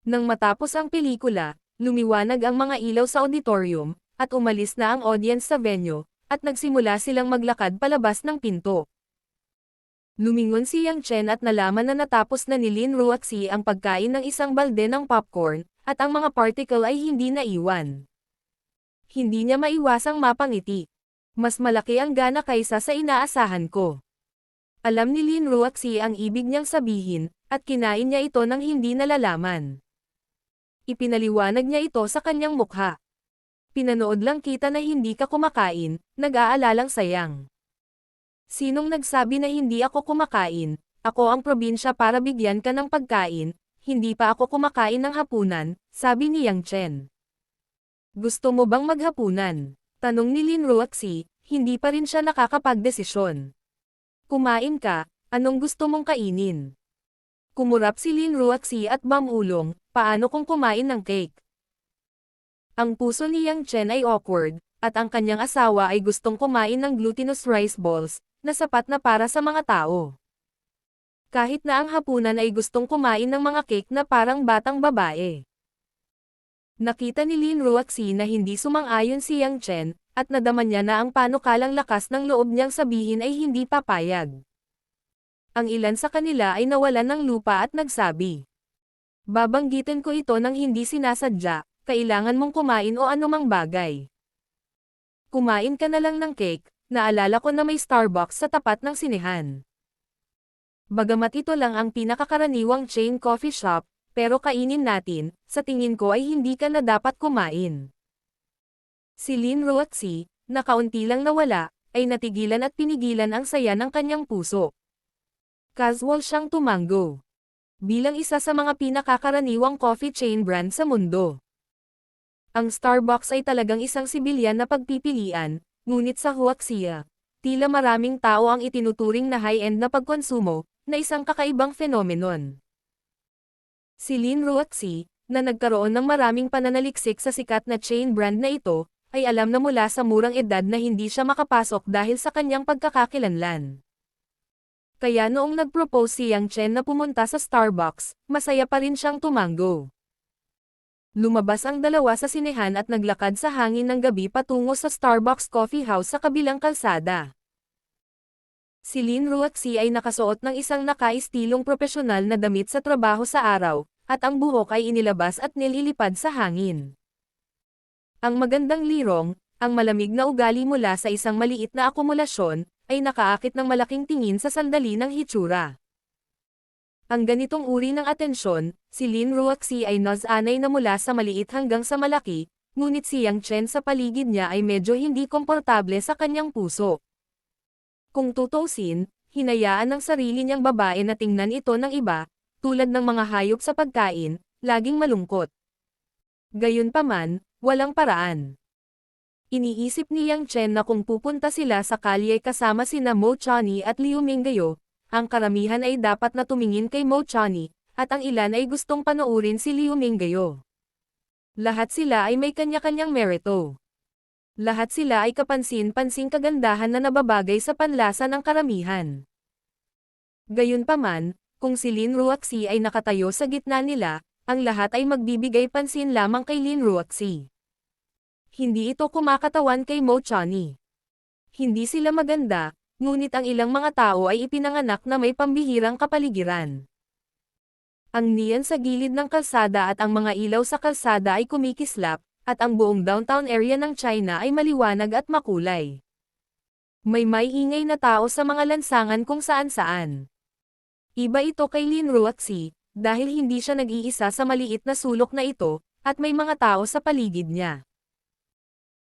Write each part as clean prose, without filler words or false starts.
Nang matapos ang pelikula, lumiwanag ang mga ilaw sa auditorium, at umalis na ang audience sa venue, at nagsimula silang maglakad palabas ng pinto. Lumingon si Yang Chen at nalaman na natapos na ni Lin Ruoxi ang pagkain ng isang balde ng popcorn, at ang mga particle ay hindi naiwan. Hindi niya maiwasang mapangiti. Mas malaki ang gana kaysa sa inaasahan ko. Alam ni Lin Ruoxi ang ibig niyang sabihin, at kinain niya ito nang hindi nalalaman. Ipinaliwanag niya ito sa kanyang mukha. Pinanood lang kita na hindi ka kumakain, nag-aalalang sayang. Sinong nagsabi na hindi ako kumakain? Ako ang probinsya para bigyan ka ng pagkain, hindi pa ako kumakain ng hapunan, sabi ni Yang Chen. Gusto mo bang maghapunan? Tanong ni Lin Ruoxi, hindi pa rin siya nakakapagdesisyon. Kumain ka, anong gusto mong kainin? Kumurap si Lin Ruoxi at mamulong, paano kung kumain ng cake? Ang puso ni Yang Chen ay awkward, at ang kanyang asawa ay gustong kumain ng glutinous rice balls, na sapat na para sa mga tao. Kahit na ang hapunan ay gustong kumain ng mga cake na parang batang babae. Nakita ni Lin Ruoxi na hindi sumang-ayon si Yang Chen, at nadama niya na ang panukalang lakas ng loob niyang sabihin ay hindi papayag. Ang ilan sa kanila ay nawalan ng lupa at nagsabi, babanggitin ko ito nang hindi sinasadya, kailangan mong kumain o anumang bagay. Kumain ka na lang ng cake, naalala ko na may Starbucks sa tapat ng sinehan. Bagamat ito lang ang pinakakaraniwang chain coffee shop, pero kainin natin, sa tingin ko ay hindi ka na dapat kumain. Si Lin Ruoxi, na kaunti lang nawala, ay natigilan at pinigilan ang saya ng kanyang puso. Casual siyang tumango. Bilang isa sa mga pinakakaraniwang coffee chain brand sa mundo. Ang Starbucks ay talagang isang sibilyan na pagpipilian, ngunit sa Huaxia, tila maraming tao ang itinuturing na high-end na pagkonsumo, na isang kakaibang phenomenon. Si Lin Ruoxi, na nagkaroon ng maraming pananaliksik sa sikat na chain brand na ito, ay alam na mula sa murang edad na hindi siya makapasok dahil sa kanyang pagkakakilanlan. Kaya noong nag-propose si Yang Chen na pumunta sa Starbucks, masaya pa rin siyang tumango. Lumabas ang dalawa sa sinehan at naglakad sa hangin ng gabi patungo sa Starbucks Coffee House sa kabilang kalsada. Si Lin Ruoxi ay nakasuot ng isang nakaistilong propesyonal na damit sa trabaho sa araw, at ang buhok ay inilabas at nililipad sa hangin. Ang magandang lirong, ang malamig na ugali mula sa isang maliit na akumulasyon, ay nakaakit ng malaking tingin sa sandali ng hitsura. Ang ganitong uri ng atensyon, si Lin Ruoxi ay nasanay na mula sa maliit hanggang sa malaki, ngunit si Yang Chen sa paligid niya ay medyo hindi komportable sa kanyang puso. Kung tutuusin, hinayaan ng sarili niyang babae na tingnan ito ng iba, tulad ng mga hayop sa pagkain, laging malungkot. Gayunpaman, walang paraan. Iniisip ni Yang Chen na kung pupunta sila sa kalye kasama sina Mo Chani at Liu Minggayo, ang karamihan ay dapat na tumingin kay Mo Chani, at ang ilan ay gustong panoorin si Liu Minggayo. Lahat sila ay may kanya-kanyang merito. Lahat sila ay kapansin-pansing kagandahan na nababagay sa panlasa ng karamihan. Gayunpaman, kung si Lin Ruoxi ay nakatayo sa gitna nila, ang lahat ay magbibigay pansin lamang kay Lin Ruoxi. Hindi ito kumakatawan kay Mo Chani. Hindi sila maganda, ngunit ang ilang mga tao ay ipinanganak na may pambihirang kapaligiran. Ang neon sa gilid ng kalsada at ang mga ilaw sa kalsada ay kumikislap, at ang buong downtown area ng China ay maliwanag at makulay. May ingay na tao sa mga lansangan kung saan-saan. Iba ito kay Lin Ruoxi, dahil hindi siya nag-iisa sa maliit na sulok na ito, at may mga tao sa paligid niya.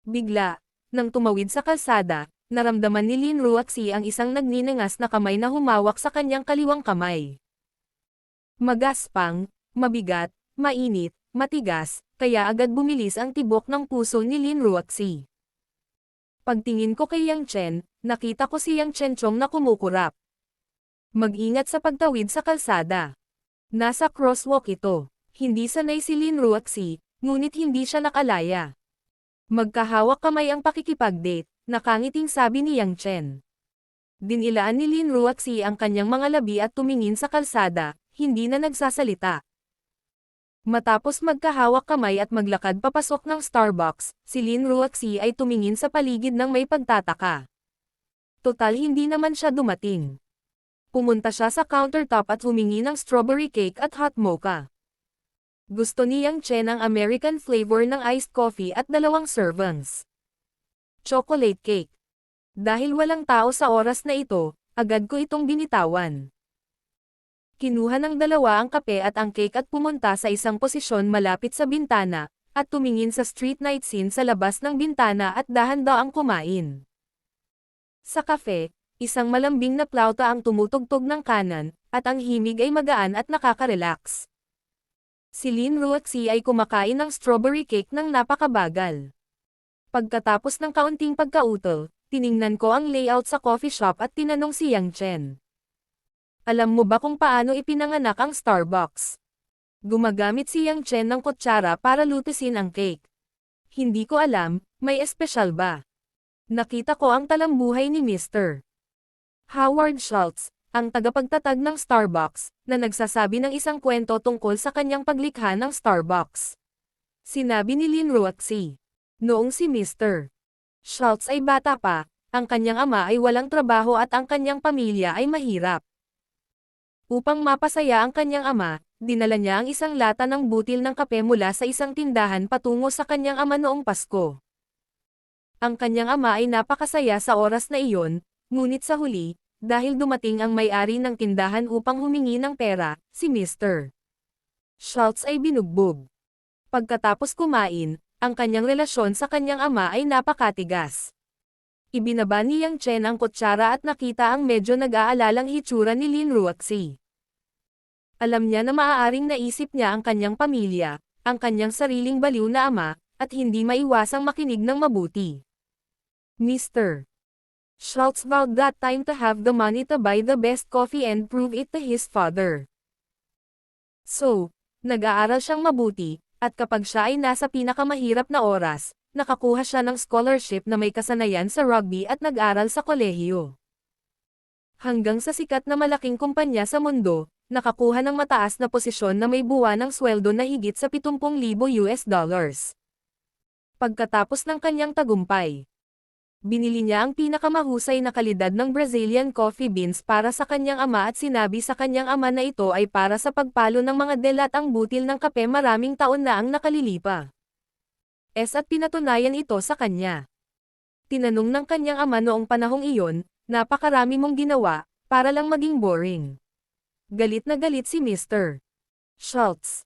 Bigla, nang tumawid sa kalsada, naramdaman ni Lin Ruoxi ang isang nagninangas na kamay na humawak sa kanyang kaliwang kamay. Magaspang, mabigat, mainit, matigas, kaya agad bumilis ang tibok ng puso ni Lin Ruoxi. Pagtingin ko kay Yang Chen, nakita ko si Yang Chen Chong na kumukurap. Mag-ingat sa pagtawid sa kalsada. Nasa crosswalk ito. Hindi sanay si Lin Ruoxi, ngunit hindi siya nakalaya. Magkahawak kamay ang pakikipag-date, nakangiting sabi ni Yang Chen. Dinilaan ni Lin Ruoxi ang kanyang mga labi at tumingin sa kalsada, hindi na nagsasalita. Matapos magkahawak kamay at maglakad papasok ng Starbucks, si Lin Ruoxi ay tumingin sa paligid ng may pagtataka. Total hindi naman siya dumating. Pumunta siya sa countertop at humingi ng strawberry cake at hot mocha. Gusto ni Yang Chen ang American flavor ng iced coffee at 2 servings. Chocolate cake. Dahil walang tao sa oras na ito, agad ko itong binitawan. Kinuha ng dalawa ang kape at ang cake at pumunta sa isang posisyon malapit sa bintana, at tumingin sa street night scene sa labas ng bintana at dahan-daang kumain. Sa kafe, isang malambing na plauta ang tumutugtog ng kanan, at ang himig ay magaan at nakaka-relax. Si Lin Ruoxi ay kumakain ng strawberry cake ng napakabagal. Pagkatapos ng kaunting pagkautol, tiningnan ko ang layout sa coffee shop at tinanong si Yang Chen. Alam mo ba kung paano ipinanganak ang Starbucks? Gumagamit si Yang Chen ng kutsara para lutusin ang cake. Hindi ko alam, may espesyal ba? Nakita ko ang talambuhay ni Mr. Howard Schultz, ang tagapagtatag ng Starbucks, na nagsasabi ng isang kwento tungkol sa kanyang paglikha ng Starbucks. Sinabi ni Lin Ruoxi. Noong si Mr. Schultz ay bata pa, ang kanyang ama ay walang trabaho at ang kanyang pamilya ay mahirap. Upang mapasaya ang kanyang ama, dinala niya ang isang lata ng butil ng kape mula sa isang tindahan patungo sa kanyang ama noong Pasko. Ang kanyang ama ay napakasaya sa oras na iyon, ngunit sa huli, dahil dumating ang may-ari ng tindahan upang humingi ng pera, si Mr. Schultz ay binugbog. Pagkatapos kumain, ang kanyang relasyon sa kanyang ama ay napakatigas. Ibinaba ni Yang Chen ang kutsara at nakita ang medyo nag-aalalang hitsura ni Lin Ruoxi. Alam niya na maaaring naisip niya ang kanyang pamilya, ang kanyang sariling baliw na ama, at hindi maiwasang makinig ng mabuti. Mr. Schultz vowed that time to have the money to buy the best coffee and prove it to his father. So, nag-aaral siyang mabuti, at kapag siya ay nasa pinakamahirap na oras, nakakuha siya ng scholarship na may kasanayan sa rugby at nag-aral sa kolehiyo. Hanggang sa sikat na malaking kumpanya sa mundo, nakakuha ng mataas na posisyon na may buwan ng sweldo na higit sa 70,000 US dollars. Pagkatapos ng kanyang tagumpay, binili niya ang pinakamahusay na kalidad ng Brazilian coffee beans para sa kanyang ama at sinabi sa kanyang ama na ito ay para sa pagpalo ng mga delat ang butil ng kape maraming taon na ang nakalilipa. At pinatunayan ito sa kanya. Tinanong ng kanyang ama noong panahong iyon, napakarami mong ginawa, para lang maging boring. Galit na galit si Mr. Schultz.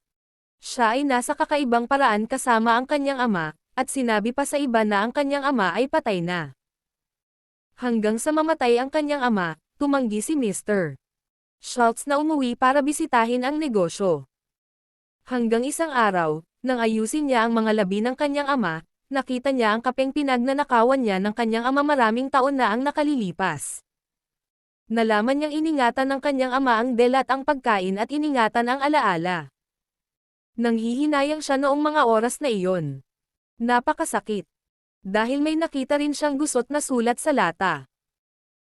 Siya ay nasa kakaibang paraan kasama ang kanyang ama, at sinabi pa sa iba na ang kanyang ama ay patay na. Hanggang sa mamatay ang kanyang ama, tumanggi si Mr. Schultz na umuwi para bisitahin ang negosyo. Hanggang isang araw, nang ayusin niya ang mga labi ng kanyang ama, nakita niya ang kapeng pinagnanakawan niya ng kanyang ama maraming taon na ang nakalilipas. Nalaman niyang iningatan ng kanyang ama ang delat ang pagkain at iningatan ang alaala. Nanghihinayang siya noong mga oras na iyon. Napakasakit. Dahil may nakita rin siyang gusot na sulat sa lata.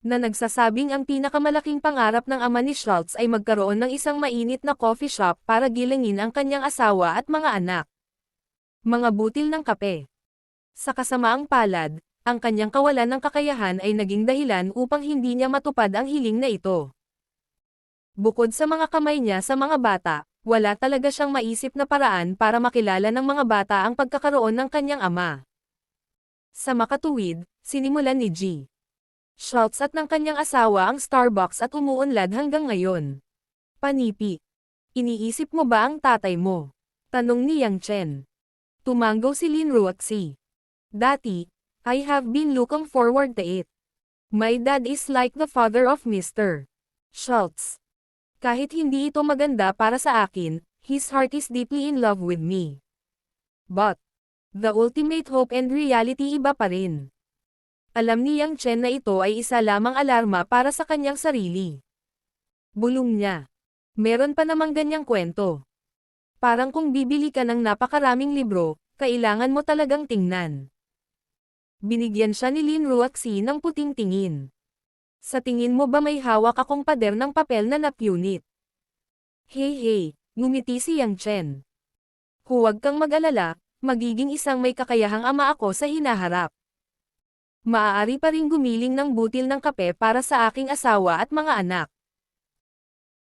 Na nagsasabing ang pinakamalaking pangarap ng ama ni Schultz ay magkaroon ng isang mainit na coffee shop para gilingin ang kanyang asawa at mga anak. Mga butil ng kape. Sa kasamaang palad, ang kanyang kawalan ng kakayahan ay naging dahilan upang hindi niya matupad ang hiling na ito. Bukod sa mga kamay niya sa mga bata, wala talaga siyang maisip na paraan para makilala ng mga bata ang pagkakaroon ng kanyang ama. Sa makatuwid, sinimulan ni G. Schultz at ng kanyang asawa ang Starbucks at umuunlad hanggang ngayon. Panipi. Iniisip mo ba ang tatay mo? Tanong ni Yang Chen. Tumanggaw si Lin Ruoxi. Dati, I have been looking forward to it. My dad is like the father of Mr. Schultz. Kahit hindi ito maganda para sa akin, his heart is deeply in love with me. But, the ultimate hope and reality iba pa rin. Alam ni Yang Chen na ito ay isa lamang alarma para sa kanyang sarili. Bulong niya. Meron pa namang ganyang kwento. Parang kung bibili ka ng napakaraming libro, kailangan mo talagang tingnan. Binigyan siya ni Lin Ruoxi ng puting tingin. Sa tingin mo ba may hawak akong pader ng papel na napunit? Hey, ngumiti si Yang Chen. Huwag kang mag-alala, magiging isang may kakayahang ama ako sa hinaharap. Maaari pa ring gumiling ng butil ng kape para sa aking asawa at mga anak.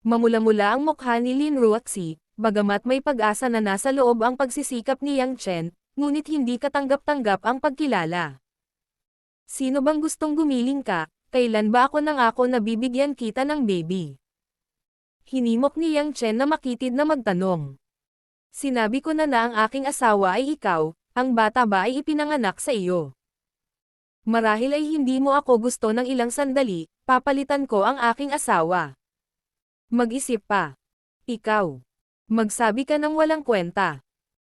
Mamula-mula ang mukha ni Lin Ruoxi, bagamat may pag-asa na nasa loob ang pagsisikap ni Yang Chen, ngunit hindi katanggap-tanggap ang pagkilala. Sino bang gustong gumiling ka? Kailan ba ako nangako na bibigyan kita ng baby? Hinimok ni Yang Chen na makitid na magtanong. Sinabi ko na ang aking asawa ay ikaw, ang bata ba ay ipinanganak sa iyo? Marahil ay hindi mo ako gusto ng ilang sandali, papalitan ko ang aking asawa. Mag-isip pa. Ikaw. Magsabi ka ng walang kwenta.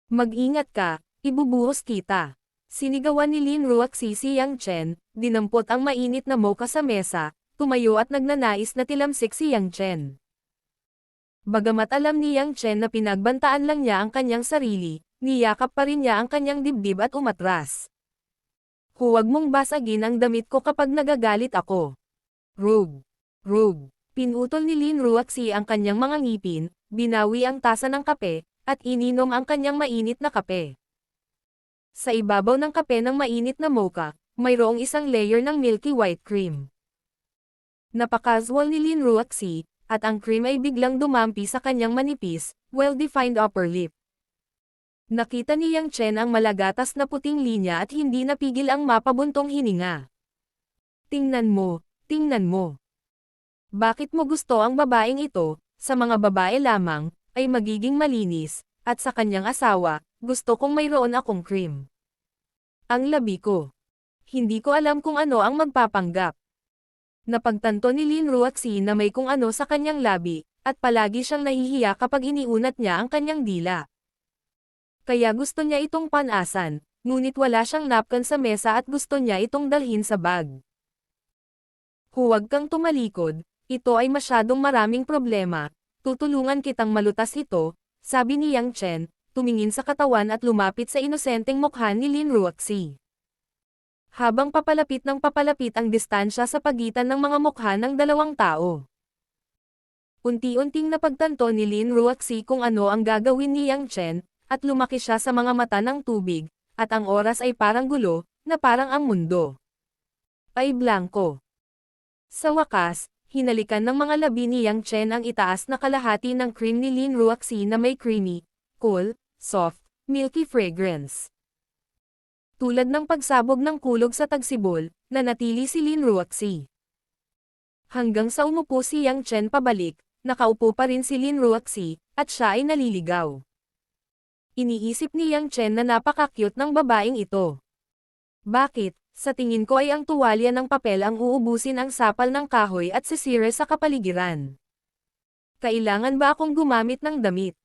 Mag-ingat ka, ibubuhos kita. Sinigawan ni Lin Ruoxi si Yang Chen, dinampot ang mainit na mocha sa mesa, tumayo at nagnanais na tilamsik si Yang Chen. Bagamat alam ni Yang Chen na pinagbantaan lang niya ang kanyang sarili, niyakap pa rin niya ang kanyang dibdib at umatras. Huwag mong basagin ang damit ko kapag nagagalit ako. Rug. Rug. Pinutol ni Lin Ruoxi ang kanyang mga ngipin, binawi ang tasa ng kape, at ininom ang kanyang mainit na kape. Sa ibabaw ng kape ng mainit na mocha, mayroong isang layer ng milky white cream. Napaka-casual ni Lin Ruoxi, at ang cream ay biglang dumampi sa kanyang manipis, well-defined upper lip. Nakita ni Yang Chen ang malagatas na puting linya at hindi napigil ang mapabuntong hininga. Tingnan mo, tingnan mo. Bakit mo gusto ang babaeng ito? Sa mga babae lamang, ay magiging malinis, at sa kanyang asawa, gusto kong mayroon akong cream. Ang labi ko. Hindi ko alam kung ano ang magpapanggap. Napagtanto ni Lin Ruoxi na may kung ano sa kanyang labi, at palagi siyang nahihiya kapag iniunat niya ang kanyang dila. Kaya gusto niya itong panasan, ngunit wala siyang napkin sa mesa at gusto niya itong dalhin sa bag. Huwag kang tumalikod, ito ay masyadong maraming problema, tutulungan kitang malutas ito, sabi ni Yang Chen, tumingin sa katawan at lumapit sa inosenteng mukha ni Lin Ruoxi. Habang papalapit ang distansya sa pagitan ng mga mukha ng dalawang tao. Unti-unting napagtanto ni Lin Ruoxi kung ano ang gagawin ni Yang Chen, at lumaki siya sa mga mata ng tubig, at ang oras ay parang gulo, na parang ang mundo ay blanko. Sa wakas, hinalikan ng mga labi ni Yang Chen ang itaas na kalahati ng cream ni Lin Ruoxi na may creamy, cool, soft, milky fragrance. Tulad ng pagsabog ng kulog sa tagsibol, nanatili si Lin Ruoxi. Hanggang sa umupo si Yang Chen pabalik, nakaupo pa rin si Lin Ruoxi, at siya ay naliligaw. Iniisip ni Yang Chen na napaka-cute ng babaeng ito. Bakit, sa tingin ko ay ang tuwalya ng papel ang uubusin ang sapal ng kahoy at sisire sa kapaligiran. Kailangan ba akong gumamit ng damit?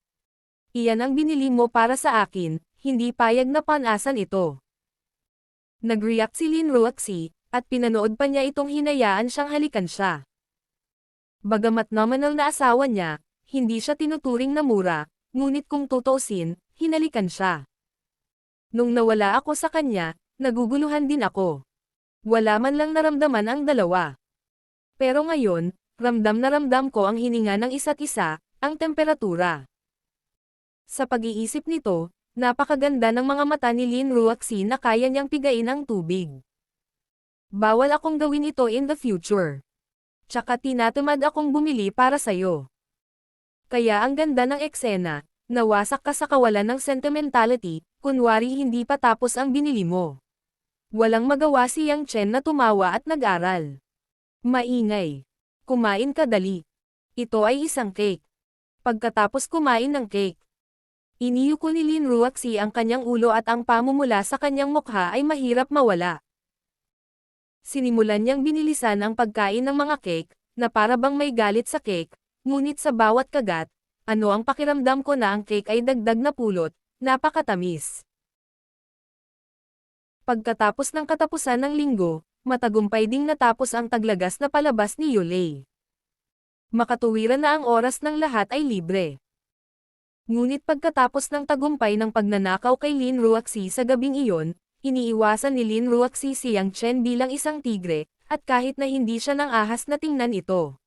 Iyan ang binili mo para sa akin, hindi payag na panasan ito. Nag-react si Lin Ruoxi, at pinanood pa niya itong hinayaan siyang halikan siya. Bagamat nominal na asawa niya, hindi siya tinuturing na mura, ngunit kung tutuusin, hinalikan siya. Nung nawala ako sa kanya, naguguluhan din ako. Wala man lang naramdaman ang dalawa. Pero ngayon, ramdam na ramdam ko ang hininga ng isa't isa, ang temperatura. Sa pag-iisip nito, napakaganda ng mga mata ni Lin Ruoxi na kaya niyang pigain ang tubig. Bawal akong gawin ito in the future. Tsaka tinatamad akong bumili para sayo. Kaya ang ganda ng eksena, nawasak ka sa kawalan ng sentimentality, kunwari hindi pa tapos ang binili mo. Walang magawa si Yang Chen na tumawa at nag-aral. Maingay. Kumain ka dali. Ito ay isang cake. Pagkatapos kumain ng cake, iniyuko ni Lin Ruoxi ang kanyang ulo at ang pamumula sa kanyang mukha ay mahirap mawala. Sinimulan niyang binilisan ang pagkain ng mga cake, na para bang may galit sa cake, ngunit sa bawat kagat, ano ang pakiramdam ko na ang cake ay dagdag na pulot, napakatamis. Pagkatapos ng katapusan ng linggo, matagumpay ding natapos ang taglagas na palabas ni Yulei. Makatuwiran na ang oras ng lahat ay libre. Ngunit pagkatapos ng tagumpay ng pagnanakaw kay Lin Ruoxi sa gabing iyon, iniiwasan ni Lin Ruoxi si Yang Chen bilang isang tigre, at kahit na hindi siya nang ahas na tingnan ito.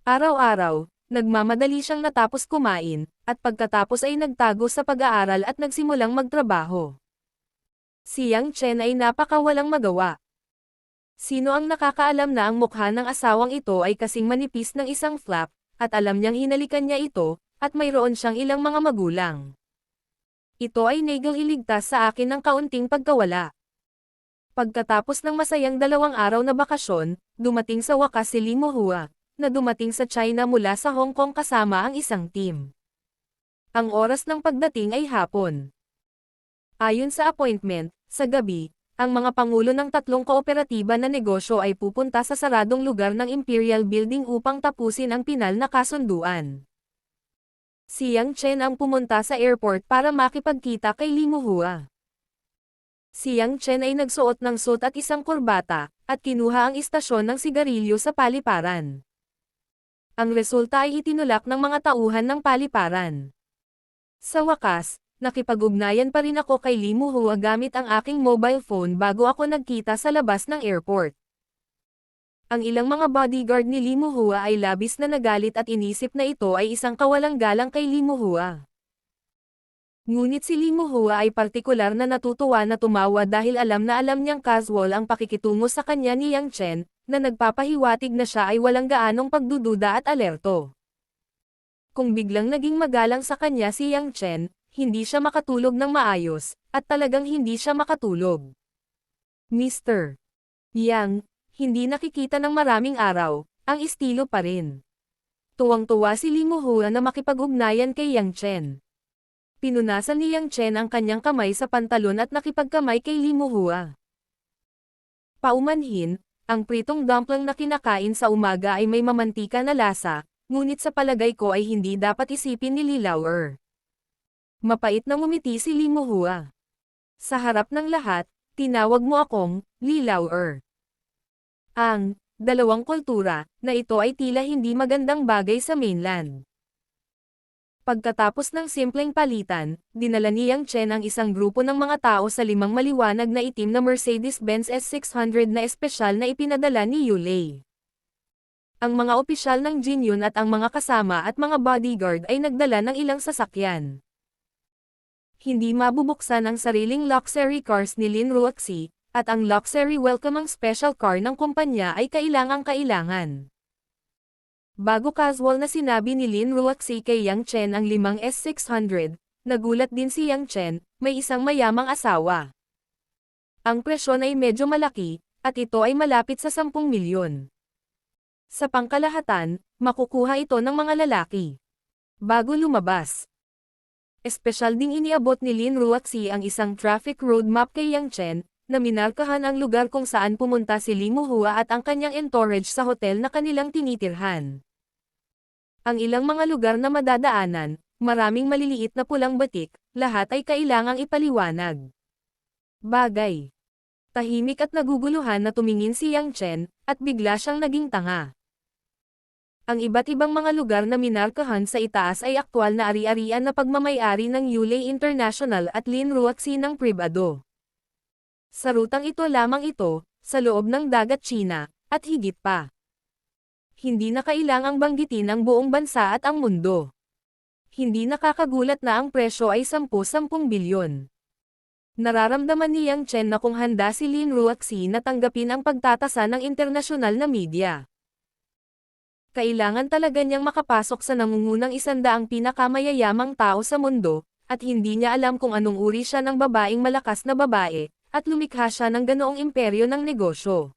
Araw-araw, nagmamadali siyang natapos kumain, at pagkatapos ay nagtago sa pag-aaral at nagsimulang magtrabaho. Si Yang Chen ay napakawalang magawa. Sino ang nakakaalam na ang mukha ng asawang ito ay kasing manipis ng isang flap, at alam niyang hinalikan niya ito, at mayroon siyang ilang mga magulang. Ito ay naging iligtas sa akin ng kaunting pagkawala. Pagkatapos ng masayang 2 araw na bakasyon, dumating sa wakas si Li Mohua, na dumating sa China mula sa Hong Kong kasama ang isang team. Ang oras ng pagdating ay hapon. Ayon sa appointment, sa gabi, ang mga pangulo ng 3 kooperatiba na negosyo ay pupunta sa saradong lugar ng Imperial Building upang tapusin ang pinal na kasunduan. Si Yang Chen ang pumunta sa airport para makipagkita kay Li Mohua. Si Yang Chen ay nagsuot ng suit at isang kurbata, at kinuha ang istasyon ng sigarilyo sa paliparan. Ang resulta ay itinulak ng mga tauhan ng paliparan. Sa wakas, nakipag-ugnayan pa rin ako kay Li Mohua gamit ang aking mobile phone bago ako nagkita sa labas ng airport. Ang ilang mga bodyguard ni Li Mohua ay labis na nagalit at inisip na ito ay isang kawalang galang kay Li Mohua. Ngunit si Li Mohua ay partikular na natutuwa na tumawa dahil alam niyang casual ang pakikitungo sa kanya ni Yang Chen, na nagpapahiwatig na siya ay walang gaanong pagdududa at alerto. Kung biglang naging magalang sa kanya si Yang Chen, hindi siya makatulog ng maayos, at talagang hindi siya makatulog. Mr. Yang, hindi nakikita ng maraming araw, ang estilo pa rin. Tuwang-tuwa si Li Mohua na makipag-ugnayan kay Yang Chen. Pinunasan ni Yang Chen ang kanyang kamay sa pantalon at nakipagkamay kay Li Mohua. Paumanhin, ang pritong dumpling na kinakain sa umaga ay may mamantika na lasa, ngunit sa palagay ko ay hindi dapat isipin ni Li Lauer. Mapait na ngumiti si Li Mohua. Sa harap ng lahat, tinawag mo akong Li Lauer. Ang dalawang kultura na ito ay tila hindi magandang bagay sa mainland. Pagkatapos ng simpleng palitan, dinala ni Yang Chen ang isang grupo ng mga tao sa 5 maliwanag na itim na Mercedes-Benz S600 na espesyal na ipinadala ni Yulei. Ang mga opisyal ng Jinyun at ang mga kasama at mga bodyguard ay nagdala ng ilang sasakyan. Hindi mabubuksan ang sariling luxury cars ni Lin Ruoxi, at ang luxury welcoming special car ng kumpanya ay kailangang-kailangan. Bago casual na sinabi ni Lin Ruoxi kay Yang Chen ang 5 S600, nagulat din si Yang Chen, may isang mayamang asawa. Ang presyon ay medyo malaki, at ito ay malapit sa 10 milyon. Sa pangkalahatan, makukuha ito ng mga lalaki. Bago lumabas. Espesyal ding iniabot ni Lin Ruoxi ang isang traffic roadmap kay Yang Chen, na minarkahan ang lugar kung saan pumunta si Li Mohua at ang kanyang entourage sa hotel na kanilang tinitirhan. Ang ilang mga lugar na madadaanan, maraming maliliit na pulang batik, lahat ay kailangang ipaliwanag. Bagay. Tahimik at naguguluhan na tumingin si Yang Chen, at bigla siyang naging tanga. Ang iba't ibang mga lugar na minarkahan sa itaas ay aktwal na ari-arian na pagmamay-ari ng Yulei International at Lin Ruoxi ng pribado. Sa rutang ito lamang ito, sa loob ng dagat China, at higit pa. Hindi na kailangang banggitin ang buong bansa at ang mundo. Hindi nakakagulat na ang presyo ay 10-10 bilyon. Nararamdaman ni Yang Chen na kung handa si Lin Ruoxi na tanggapin ang pagtatasa ng internasyonal na media. Kailangan talaga niyang makapasok sa nangungunang 100 pinakamayayamang tao sa mundo, at hindi niya alam kung anong uri siya ng babaeng malakas na babae, at lumikha siya ng ganoong imperyo ng negosyo.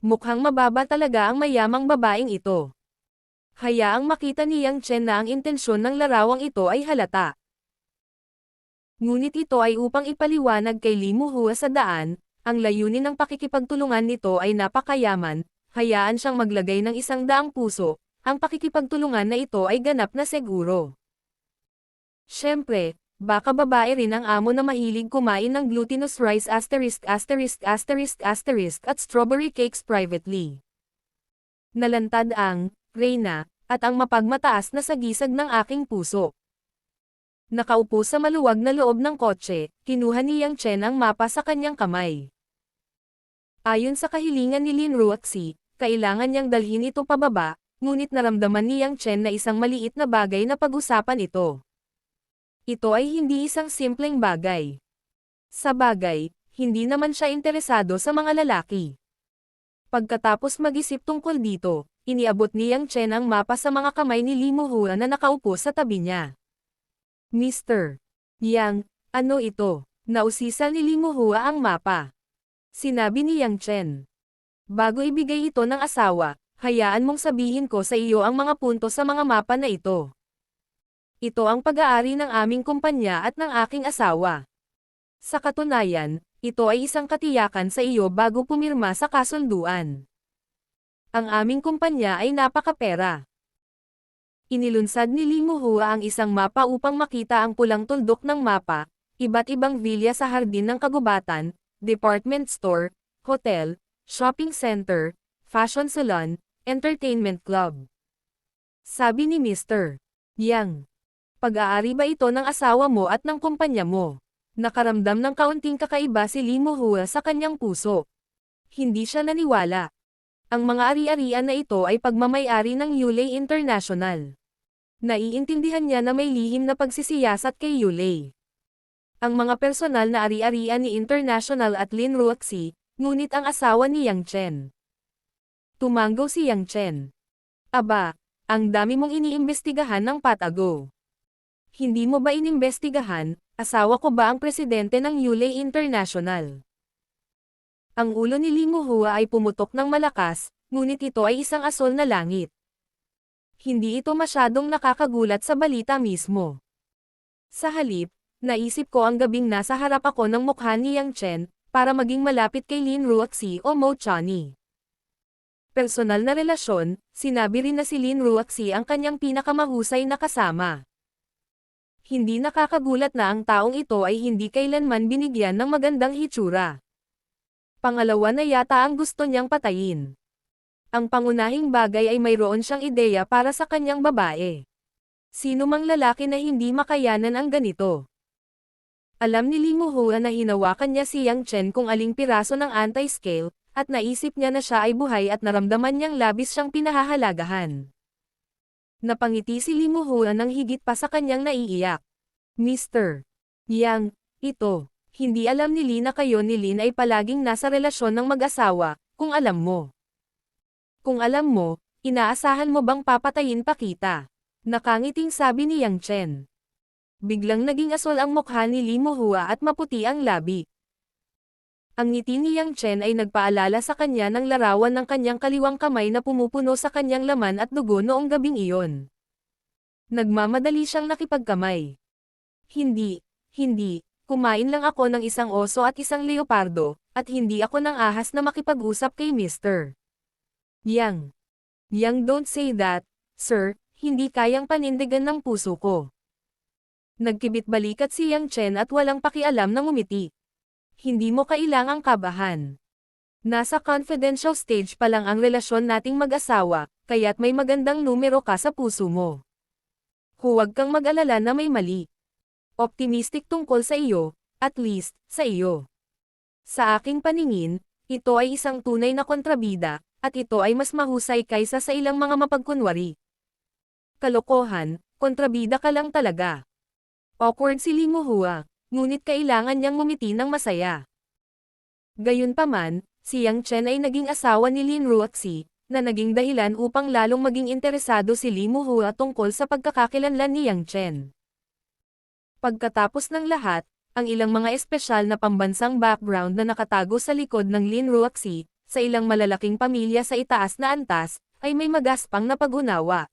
Mukhang mababa talaga ang mayamang babaeng ito. Hayaang makita ni Yang Chen na ang intensyon ng larawang ito ay halata. Ngunit ito ay upang ipaliwanag kay Li Mohua sa daan, ang layunin ng pakikipagtulungan nito ay napakayaman, hayaan siyang maglagay ng 100 puso, ang pakikipagtulungan na ito ay ganap na seguro. Siyempre, baka babae rin ang amo na mahilig kumain ng glutinous rice ***** at strawberry cakes privately. Nalantad ang Reyna, at ang mapagmataas na sagisag ng aking puso. Nakaupo sa maluwag na loob ng kotse, kinuha ni Yang Chen ang mapa sa kanyang kamay. Ayon sa kahilingan ni Lin Ruoxi, kailangan niyang dalhin ito pababa, ngunit naramdaman ni Yang Chen na isang maliit na bagay na pag-usapan ito. Ito ay hindi isang simpleng bagay. Sa bagay, hindi naman siya interesado sa mga lalaki. Pagkatapos mag-isip tungkol dito, iniabot ni Yang Chen ang mapa sa mga kamay ni Li Muhua na nakaupo sa tabi niya. Mr. Yang, ano ito? Nausisa ni Li Muhua ang mapa. Sinabi ni Yang Chen. Bago ibigay ito ng asawa, hayaan mong sabihin ko sa iyo ang mga punto sa mga mapa na ito. Ito ang pag-aari ng aming kumpanya at ng aking asawa. Sa katunayan, ito ay isang katiyakan sa iyo bago pumirma sa kasunduan. Ang aming kumpanya ay napakapera. Inilunsad ni Li Muhua ang isang mapa upang makita ang pulang tuldok ng mapa, iba't ibang vilya sa hardin ng kagubatan, department store, hotel, shopping center, fashion salon, entertainment club. Sabi ni Mr. Yang. Pag-aari ba ito ng asawa mo at ng kumpanya mo? Nakaramdam ng kaunting kakaiba si Li Muhua sa kanyang puso. Hindi siya naniwala. Ang mga ari-arian na ito ay pagmamay-ari ng Yulei International. Naiintindihan niya na may lihim na pagsisiyasat kay Yulei. Ang mga personal na ari-arian ni International at Lin Ruoxi, ngunit ang asawa ni Yang Chen. Tumanggo si Yang Chen. Aba, ang dami mong iniimbestigahan ng patago. Hindi mo ba inimbestigahan, asawa ko ba ang presidente ng Yulei International? Ang ulo ni Li Muhua ay pumutok ng malakas, ngunit ito ay isang asol na langit. Hindi ito masyadong nakakagulat sa balita mismo. Sa halip, naisip ko ang gabing nasa harap ako ng mukha ni Yang Chen, para maging malapit kay Lin Ruoxi o Mo Chani. Personal na relasyon, sinabi rin na si Lin Ruoxi ang kanyang pinakamahusay na kasama. Hindi nakakagulat na ang taong ito ay hindi kailanman binigyan ng magandang hitsura. Pangalawa na yata ang gusto niyang patayin. Ang pangunahing bagay ay mayroon siyang ideya para sa kanyang babae. Sino mang lalaki na hindi makayanan ang ganito. Alam ni Li Muhua na hinawakan niya si Yang Chen kung aling piraso ng anti-scale, at naisip niya na siya ay buhay at naramdaman niyang labis siyang pinahahalagahan. Napangiti si Li Muhua nang higit pa sa kanyang naiiyak. Mr. Yang, ito, hindi alam ni Li na kayo ni Lin ay palaging nasa relasyon ng mag-asawa, kung alam mo. Kung alam mo, inaasahan mo bang papatayin pa kita? Nakangiting sabi ni Yang Chen. Biglang naging asol ang mukha ni Li Muhua at maputi ang labi. Ang ngiti ni Yang Chen ay nagpaalala sa kanya ng larawan ng kanyang kaliwang kamay na pumupuno sa kanyang laman at dugo noong gabing iyon. Nagmamadali siyang nakipagkamay. Hindi, kumain lang ako ng isang oso at isang leopardo, at hindi ako ng ahas na makipag-usap kay Mr. Yang. Don't say that, sir, hindi kayang panindigan ng puso ko. Nagkibit-balikat si Yang Chen at walang pakialam na ngumiti. Hindi mo kailangang kabahan. Nasa confidential stage pa lang ang relasyon nating mag-asawa, kaya't may magandang numero ka sa puso mo. Huwag kang mag-alala na may mali. Optimistic tungkol sa iyo, at least, sa iyo. Sa aking paningin, ito ay isang tunay na kontrabida, at ito ay mas mahusay kaysa sa ilang mga mapagkunwari. Kalokohan, kontrabida ka lang talaga. Awkward si Li Muhua. Ngunit kailangan niyang ngumiti ng masaya. Gayunpaman, si Yang Chen ay naging asawa ni Lin Ruoxi, na naging dahilan upang lalong maging interesado si Li Muhua tungkol sa pagkakakilanlan ni Yang Chen. Pagkatapos ng lahat, ang ilang mga espesyal na pambansang background na nakatago sa likod ng Lin Ruoxi, sa ilang malalaking pamilya sa itaas na antas, ay may magaspang na pag-unawa.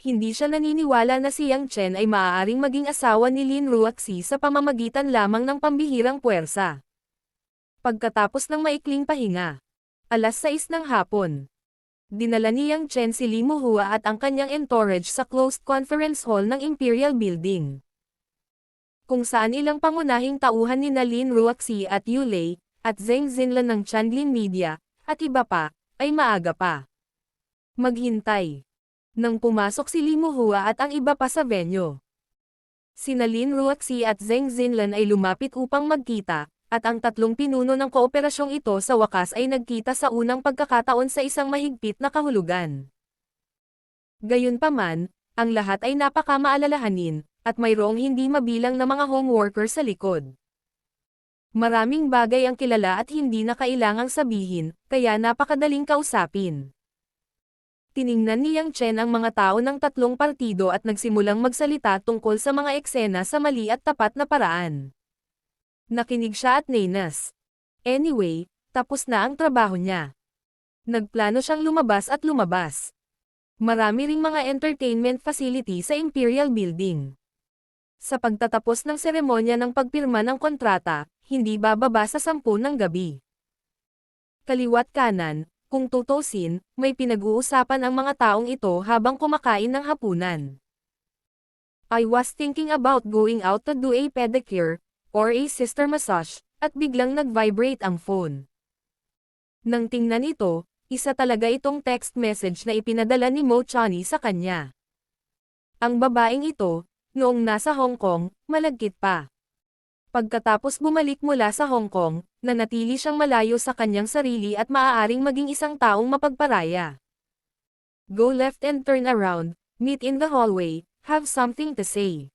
Hindi siya naniniwala na si Yang Chen ay maaaring maging asawa ni Lin Ruoxi sa pamamagitan lamang ng pambihirang puwersa. Pagkatapos ng maikling pahinga, 6:00 ng hapon, dinala ni Yang Chen si Li Muhua at ang kanyang entourage sa closed conference hall ng Imperial Building. Kung saan ilang pangunahing tauhan ni Lin Ruoxi at Yulei, at Zheng Xinlan ng Chandlin Media, at iba pa, ay maaga pa. Maghintay. Nang pumasok si Li Muhua at ang iba pa sa venue. Sina Lin Ruoxi at Zheng Xinlan ay lumapit upang magkita, At ang tatlong pinuno ng kooperasyong ito sa wakas ay nagkita sa unang pagkakataon sa isang mahigpit na kahulugan. Gayunpaman, ang lahat ay napakamaalalahanin, at mayroong hindi mabilang na mga homeworker sa likod. Maraming bagay ang kilala at hindi na kailangang sabihin, kaya napakadaling kausapin. Tiningnan ni Yang Chen ang mga tao ng tatlong partido at nagsimulang magsalita tungkol sa mga eksena sa mali at tapat na paraan. Nakinig siya at nainas. Anyway, tapos na ang trabaho niya. Nagplano siyang lumabas at lumabas. Marami ring mga entertainment facility sa Imperial Building. Sa pagtatapos ng seremonya ng pagpirma ng kontrata, hindi bababa sa 10 ng gabi. Kaliwat kanan, kung tutusin, may pinag-uusapan ang mga taong ito habang kumakain ng hapunan. I was thinking about going out to do a pedicure, or a sister massage, at biglang nag-vibrate ang phone. Nang tingnan ito, isa talaga itong text message na ipinadala ni Mo Chani sa kanya. Ang babaeng ito, noong nasa Hong Kong, malagkit pa. Pagkatapos bumalik mula sa Hong Kong, nanatili siyang malayo sa kanyang sarili at maaaring maging isang taong mapagparaya. Go left and turn around, meet in the hallway, have something to say.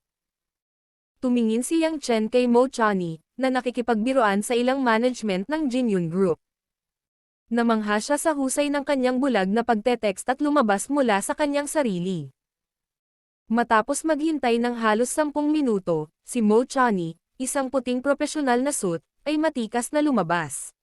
Tumingin si Yang Chen kay Mo Chani, na nakikipagbiruan sa ilang management ng Jinyun Group. Namangha siya sa husay ng kanyang bulag na pagte-text at lumabas mula sa kanyang sarili. Matapos maghintay ng halos 10 minuto, si Mo Chani, isang puting profesional na suit, ay matikas na lumabas.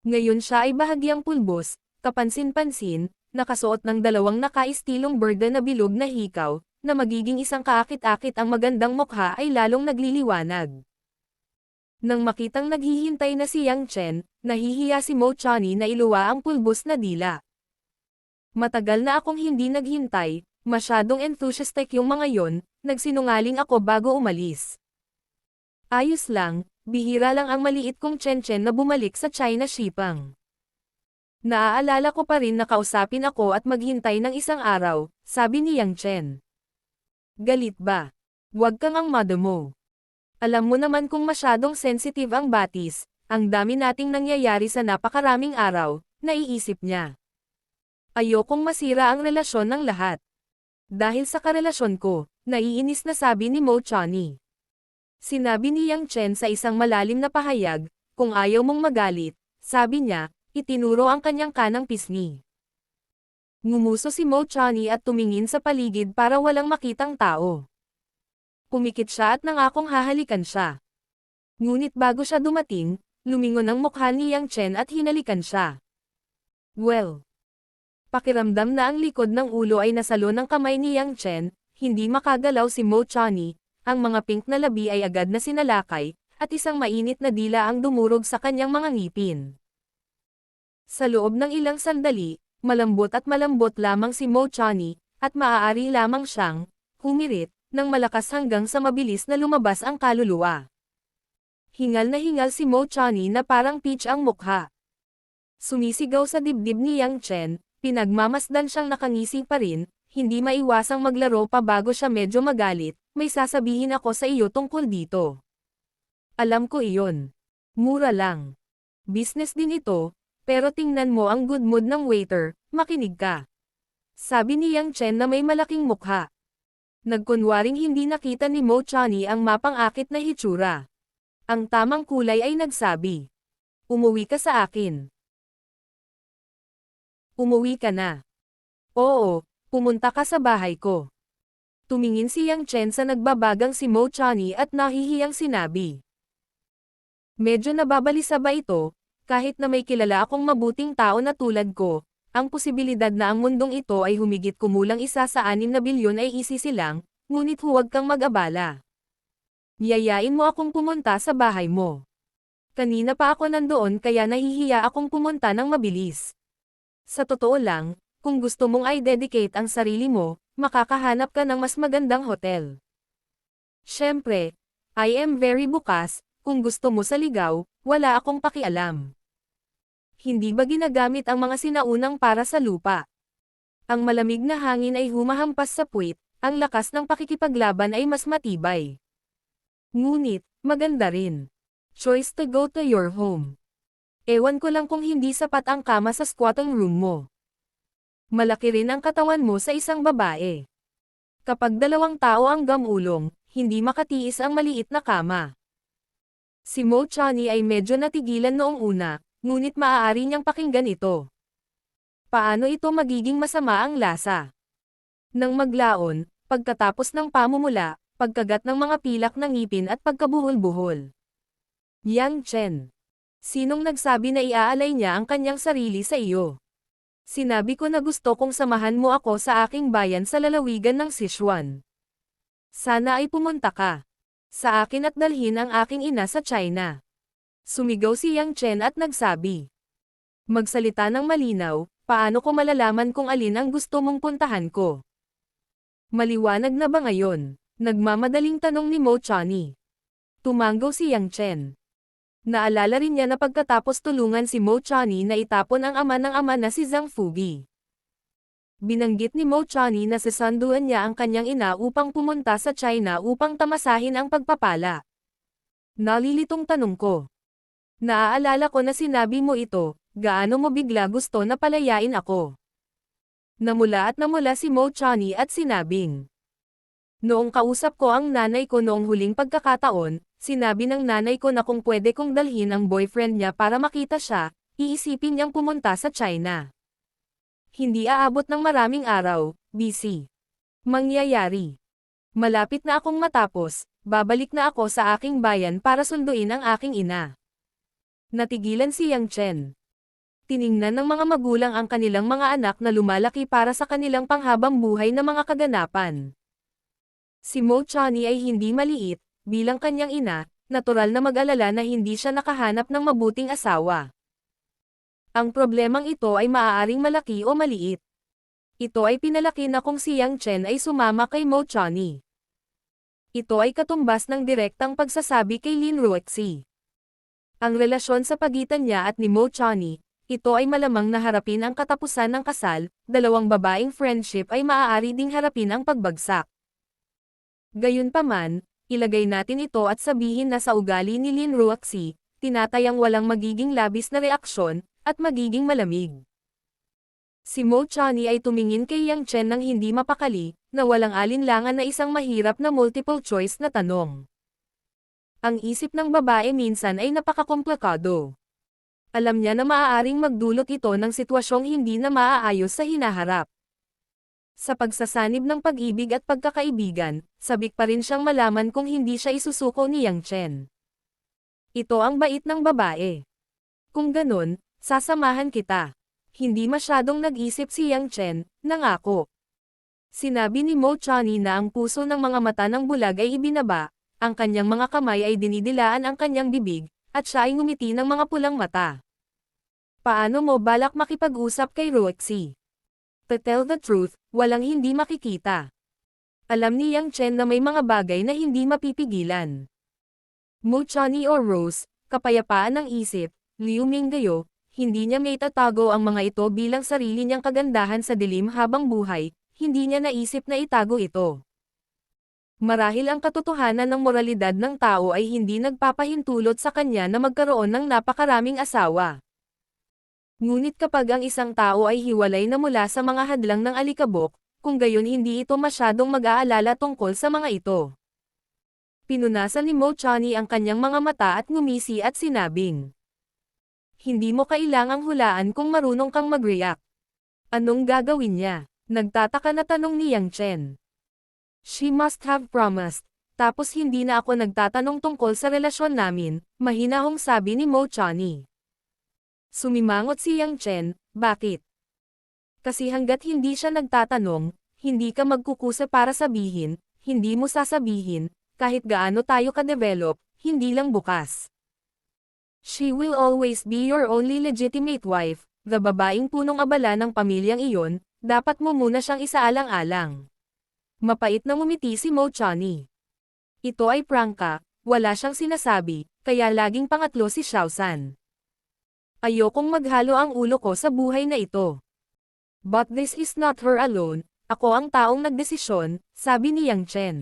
Ngayon siya ay bahagyang pulbos, kapansin-pansin, nakasuot ng dalawang nakaistilong berda na bilog na hikaw, na magiging isang kaakit-akit ang magandang mukha ay lalong nagliliwanag. Nang makitang naghihintay na si Yang Chen, nahihiya si Mo Chani na iluwa ang pulbos na dila. Matagal na akong hindi naghintay, masyadong enthusiastic yung mga yon, nagsinungaling ako bago umalis. Ayos lang, bihira lang ang maliit kong Chen na bumalik sa China Shipang. Naaalala ko pa rin na kausapin ako at maghintay ng isang araw, sabi ni Yang Chen. Galit ba? Huwag kang ang mother mo. Alam mo naman kung masyadong sensitive ang batis, ang dami nating nangyayari sa napakaraming araw, naiisip niya. Ayokong masira ang relasyon ng lahat. Dahil sa karelasyon ko, naiinis na sabi ni Mo Chani. Sinabi ni Yang Chen sa isang malalim na pahayag, kung ayaw mong magalit, sabi niya, itinuro ang kanyang kanang pisngi. Ngumuso si Mo Chani at tumingin sa paligid para walang makitang tao. Pumikit siya at nangakong hahalikan siya. Ngunit bago siya dumating, lumingon ang mukha ni Yang Chen at hinalikan siya. Well. Pakiramdam na ang likod ng ulo ay nasalo ng kamay ni Yang Chen, hindi makagalaw si Mo Chani, ang mga pink na labi ay agad na sinalakay, at isang mainit na dila ang dumurog sa kanyang mga ngipin. Sa loob ng ilang sandali, malambot lamang si Mo Chani, at maaari lamang siyang humirit ng malakas hanggang sa mabilis na lumabas ang kaluluwa. Hingal na hingal si Mo Chani na parang peach ang mukha. Sumisigaw sa dibdib ni Yang Chen, pinagmamasdan siyang nakangisi pa rin, hindi maiwasang maglaro pa bago siya medyo magalit, may sasabihin ako sa iyo tungkol dito. Alam ko iyon. Mura lang. Business din ito. Pero tingnan mo ang good mood ng waiter, makinig ka. Sabi ni Yang Chen na may malaking mukha. Nagkunwaring hindi nakita ni Mo Chani ang mapang-akit na hitsura. Ang tamang kulay ay nagsabi. Umuwi ka sa akin. Umuwi ka na. Oo, pumunta ka sa bahay ko. Tumingin si Yang Chen sa nagbabagang si Mo Chani at nahihiyang sinabi. Medyo nababalisa ba ito? Kahit na may kilala akong mabuting tao na tulad ko, ang posibilidad na ang mundong ito ay humigit kumulang 1 sa 6 na bilyon ay isisilang, ngunit huwag kang mag-abala. Yayain mo akong pumunta sa bahay mo. Kanina pa ako nandoon kaya nahihiya akong pumunta ng mabilis. Sa totoo lang, kung gusto mong i-dedicate ang sarili mo, makakahanap ka ng mas magandang hotel. Siyempre, I am very bukas, kung gusto mo sa ligaw, wala akong pakialam. Hindi ba ginagamit ang mga sinaunang para sa lupa? Ang malamig na hangin ay humahampas sa puwit, ang lakas ng pakikipaglaban ay mas matibay. Ngunit, maganda rin. choice to go to your home. Ewan ko lang kung hindi sapat ang kama sa squatting room mo. Malaki rin ang katawan mo sa isang babae. Kapag dalawang tao ang gamulong, hindi makatiis ang maliit na kama. Si Mo Chani ay medyo natigilan noong una, ngunit maaari niyang pakinggan ito. Paano ito magiging masama ang lasa? Nang maglaon, pagkatapos ng pamumula, pagkagat ng mga pilak ng ngipin at pagkabuhol-buhol. Yang Chen. Sinong nagsabi na iaalay niya ang kanyang sarili sa iyo? Sinabi ko na gusto kong samahan mo ako sa aking bayan sa lalawigan ng Sichuan. Sana ay pumunta ka sa akin at dalhin ang aking ina sa China. Sumigaw si Yang Chen at nagsabi. Magsalita ng malinaw, paano ko malalaman kung alin ang gusto mong puntahan ko? Maliwanag na ba ngayon? Nagmamadaling tanong ni Mo Chani. Tumanggaw si Yang Chen. Naalala rin niya na pagkatapos tulungan si Mo Chani na itapon ang ama ng ama na si Zhang Fugi. Binanggit ni Mo Chani na sasanduan niya ang kanyang ina upang pumunta sa China upang tamasahin ang pagpapala. Nalilitong tanong ko. Naaalala ko na sinabi mo ito, gaano mo bigla gusto na palayain ako? Namula si Mo Chani at sinabing. Noong kausap ko ang nanay ko noong huling pagkakataon, sinabi ng nanay ko na kung pwede kong dalhin ang boyfriend niya para makita siya, iisipin niyang pumunta sa China. Hindi aabot ng maraming araw, busy. Mangyayari. Malapit na akong matapos, babalik na ako sa aking bayan para sunduin ang aking ina. Natigilan si Yang Chen. Tiningnan ng mga magulang ang kanilang mga anak na lumalaki para sa kanilang panghabang buhay na mga kaganapan. Si Mo Chani ay hindi maliit, bilang kanyang ina, natural na mag-alala na hindi siya nakahanap ng mabuting asawa. Ang problemang ito ay maaaring malaki o maliit. Ito ay pinalaki na kung si Yang Chen ay sumama kay Mo Chani. Ito ay katumbas ng direktang pagsasabi kay Lin Ruoxi. Ang relasyon sa pagitan niya at ni Mo Chani, ito ay malamang na harapin ang katapusan ng kasal, dalawang babaeng friendship ay maaari ding harapin ang pagbagsak. Gayunpaman, ilagay natin ito at sabihin na sa ugali ni Lin Ruoxi, tinatayang walang magiging labis na reaksyon, at magiging malamig. Si Mo Chani ay tumingin kay Yang Chen ng hindi mapakali, na walang alinlangan na isang mahirap na multiple choice na tanong. Ang isip ng babae minsan ay napakakomplikado. Alam niya na maaaring magdulot ito ng sitwasyong hindi na maaayos sa hinaharap. Sa pagsasanib ng pag-ibig at pagkakaibigan, sabik pa rin siyang malaman kung hindi siya isusuko ni Yang Chen. Ito ang bait ng babae. Kung ganun, sasamahan kita. Hindi masyadong nag-isip si Yang Chen, nangako. Sinabi ni Mo Chani na ang puso ng mga mata ng bulag ay ibinaba, ang kanyang mga kamay ay dinidilaan ang kanyang bibig, at siya ay ngumiti ng mga pulang mata. Paano mo balak makipag-usap kay Ruoxi? To tell the truth, walang hindi makikita. Alam ni Yang Chen na may mga bagay na hindi mapipigilan. Mo Chani o Rose, kapayapaan ng isip, Liu Minggayo, hindi niya may tatago ang mga ito bilang sarili niyang kagandahan sa dilim habang buhay, hindi niya naisip na itago ito. Marahil ang katotohanan ng moralidad ng tao ay hindi nagpapahintulot sa kanya na magkaroon ng napakaraming asawa. Ngunit kapag ang isang tao ay hiwalay na mula sa mga hadlang ng alikabok, kung gayon hindi ito masyadong mag-aalala tungkol sa mga ito. Pinunasan ni Mo Chani ang kanyang mga mata at ngumisi at sinabing. Hindi mo kailangang hulaan kung marunong kang mag-react. Anong gagawin niya? Nagtataka na tanong ni Yang Chen. She must have promised. Tapos hindi na ako nagtatanong tungkol sa relasyon namin, mahinahong sabi ni Mo Chani. Sumimangot si Yang Chen, bakit? Kasi hanggat hindi siya nagtatanong, hindi ka magkukusa para sabihin, hindi mo sasabihin, kahit gaano tayo ka-develop, hindi lang bukas. She will always be your only legitimate wife, the babaeng punong abala ng pamilyang iyon, dapat mo muna siyang isaalang-alang. Mapait na ngumiti si Mo Chani. Ito ay prangka, wala siyang sinasabi, kaya laging pangatlo si Xiaosan. Ayokong maghalo ang ulo ko sa buhay na ito. But this is not her alone, ako ang taong nagdesisyon, sabi ni Yang Chen.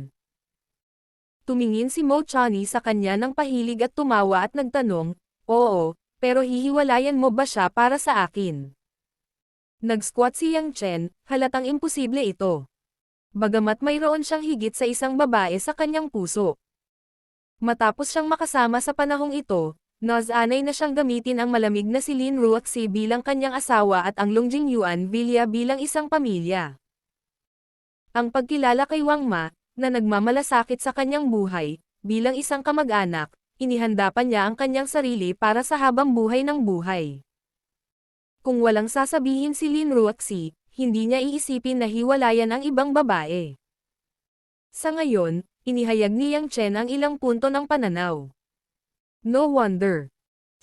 Tumingin si Mo Chani sa kanya ng pahilig at tumawa at nagtanong, "Oo, pero hihiwalayan mo ba siya para sa akin?" Nag-squat si Yang Chen, halatang imposible ito. Bagamat mayroon siyang higit sa isang babae sa kanyang puso. Matapos siyang makasama sa panahong ito, anay na siyang gamitin ang malamig na si Lin Ruoxi bilang kanyang asawa at ang Long Jingyuan Villa bilang isang pamilya. Ang pagkilala kay Wang Ma, na nagmamalasakit sa kanyang buhay, bilang isang kamag-anak, inihanda pa niya ang kanyang sarili para sa habang buhay ng buhay. Kung walang sasabihin si Lin Ruoxi, hindi niya iisipin na hiwalayan ang ibang babae. Sa ngayon, inihayag ni Yang Chen ang ilang punto ng pananaw. No wonder.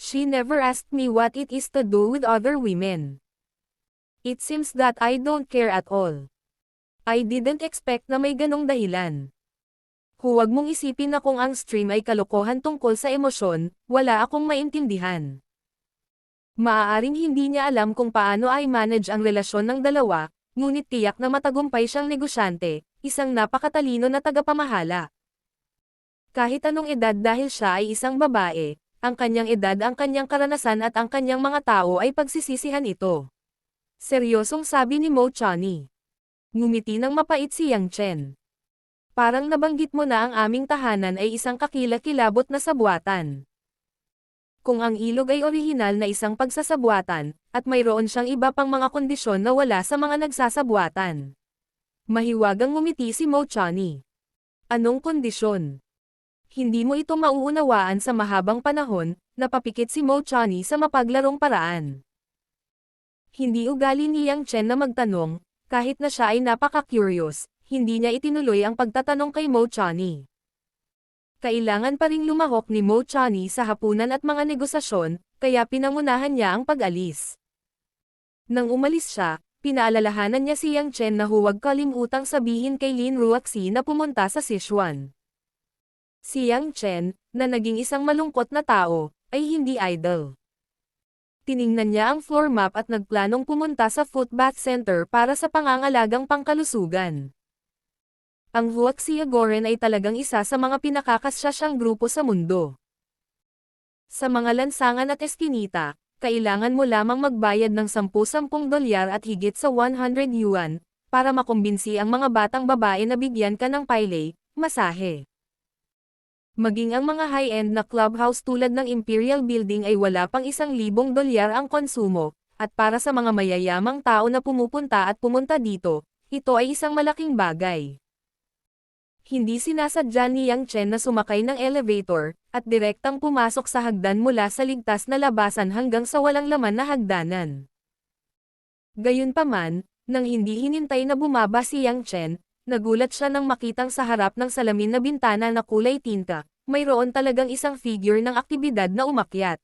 She never asked me what it is to do with other women. It seems that I don't care at all. I didn't expect na may ganong dahilan. Huwag mong isipin na kung ang stream ay kalokohan tungkol sa emosyon, wala akong maintindihan. Maaaring hindi niya alam kung paano ay manage ang relasyon ng dalawa, ngunit tiyak na matagumpay siyang negosyante, isang napakatalino na tagapamahala. Kahit anong edad dahil siya ay isang babae, ang kanyang edad, ang kanyang karanasan at ang kanyang mga tao ay pagsisisihan ito. Seryosong sabi ni Mo Chani. Ngumiti ng mapait si Yang Chen. Parang nabanggit mo na ang aming tahanan ay isang kakilakilabot na sabwatan. Kung ang ilog ay orihinal na isang pagsasabwatan, at mayroon siyang iba pang mga kondisyon na wala sa mga nagsasabwatan. Mahiwagang ngumiti si Mo Chani. Anong kondisyon? Hindi mo ito mauunawaan sa mahabang panahon, napapikit si Mo Chani sa mapaglarong paraan. Hindi ugali ni Yang Chen na magtanong, kahit na siya ay napaka-curious, hindi niya itinuloy ang pagtatanong kay Mo Chani. Kailangan pa ring lumahok ni Mo Chani sa hapunan at mga negosasyon, kaya pinangunahan niya ang pag-alis. Nang umalis siya, pinaalalahanan niya si Yang Chen na huwag kalimutang sabihin kay Lin Ruoxi na pumunta sa Sichuan. Si Yang Chen, na naging isang malungkot na tao, ay hindi idle. Tiningnan niya ang floor map at nagplanong pumunta sa footbath center para sa pangangalagang pangkalusugan. Ang Huaxiagoren ay talagang isa sa mga pinakakasyasyang grupo sa mundo. Sa mga lansangan at eskinita, kailangan mo lamang magbayad ng 10-10 dolyar at higit sa 100 yuan, para makumbinsi ang mga batang babae na bigyan ka ng paile, masahe. Maging ang mga high-end na clubhouse tulad ng Imperial Building ay wala pang 1,000 dolyar ang konsumo, at para sa mga mayayamang tao na pumupunta at pumunta dito, ito ay isang malaking bagay. Hindi sinasadya ni Yang Chen na sumakay ng elevator, at direktang pumasok sa hagdan mula sa ligtas na labasan hanggang sa walang laman na hagdanan. Gayunpaman, nang hindi hinintay na bumaba si Yang Chen, nagulat siya nang makitang sa harap ng salamin na bintana na kulay tinta, mayroon talagang isang figure ng aktibidad na umakyat.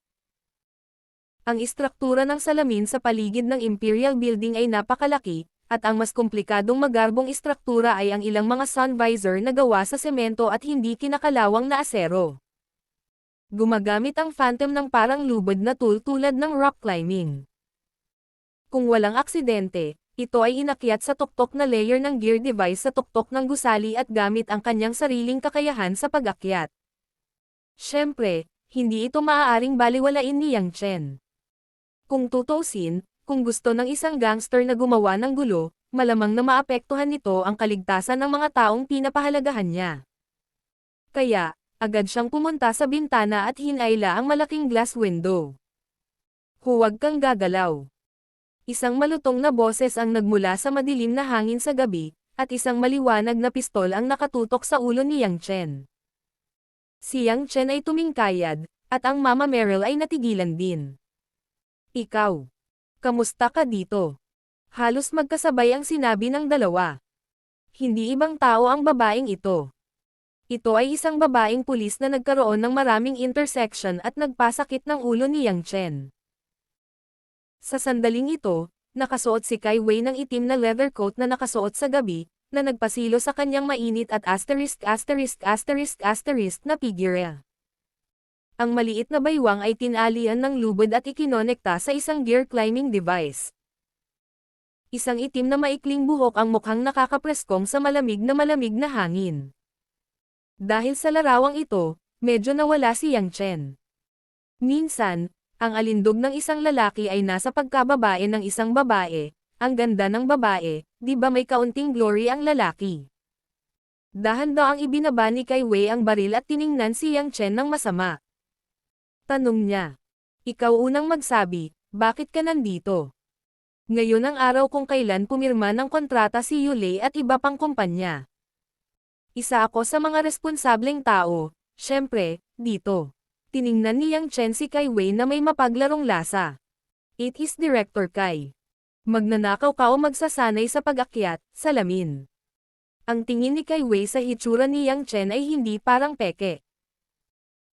Ang istruktura ng salamin sa paligid ng Imperial Building ay napakalaki, at ang mas komplikadong magarbong istruktura ay ang ilang mga sun visor na gawa sa semento at hindi kinakalawang na asero. Gumagamit ang Phantom ng parang lubid na tool tulad ng rock climbing. Kung walang aksidente, ito ay inakyat sa tuktok na layer ng gear device sa tuktok ng gusali at gamit ang kanyang sariling kakayahan sa pag-akyat. Siyempre, hindi ito maaaring baliwalain ni Yang Chen. Kung tutuusin, kung gusto ng isang gangster na gumawa ng gulo, malamang na maapektuhan nito ang kaligtasan ng mga taong pinapahalagahan niya. Kaya, agad siyang pumunta sa bintana at hinayla ang malaking glass window. Huwag kang gagalaw. Isang malutong na boses ang nagmula sa madilim na hangin sa gabi, at isang maliwanag na pistol ang nakatutok sa ulo ni Yang Chen. Si Yang Chen ay tumingkayad, at ang Mama Meryl ay natigilan din. Ikaw. Kamusta ka dito? Halos magkasabay ang sinabi ng dalawa. Hindi ibang tao ang babaeng ito. Ito ay isang babaeng pulis na nagkaroon ng maraming intersection at nagpasakit ng ulo ni Yang Chen. Sa sandaling ito, nakasuot si Kai Wei ng itim na leather coat na nakasuot sa gabi, na nagpasilo sa kanyang mainit at ***** na figure. Ang maliit na baywang ay tinalian ng lubid at ikinonekta sa isang gear climbing device. Isang itim na maikling buhok ang mukhang nakakapreskong sa malamig na hangin. Dahil sa larawang ito, medyo nawala si Yang Chen. Minsan, ang alindog ng isang lalaki ay nasa pagkababae ng isang babae. Ang ganda ng babae, di ba may kaunting glory ang lalaki? Dahan-daang ibinaba ni Kai Wei ang baril at tiningnan si Yang Chen ng masama. Tanong niya. Ikaw unang magsabi, bakit ka nandito? Ngayon ang araw kung kailan pumirma ng kontrata si Yulei at iba pang kumpanya. Isa ako sa mga responsableng tao, syempre, dito. Tiningnan ni Yang Chen si Kai Wei na may mapaglarong lasa. It is Director Kai. Magnanakaw ka o magsasanay sa pag-akyat, salamin. Ang tingin ni Kai Wei sa hitsura ni Yang Chen ay hindi parang peke.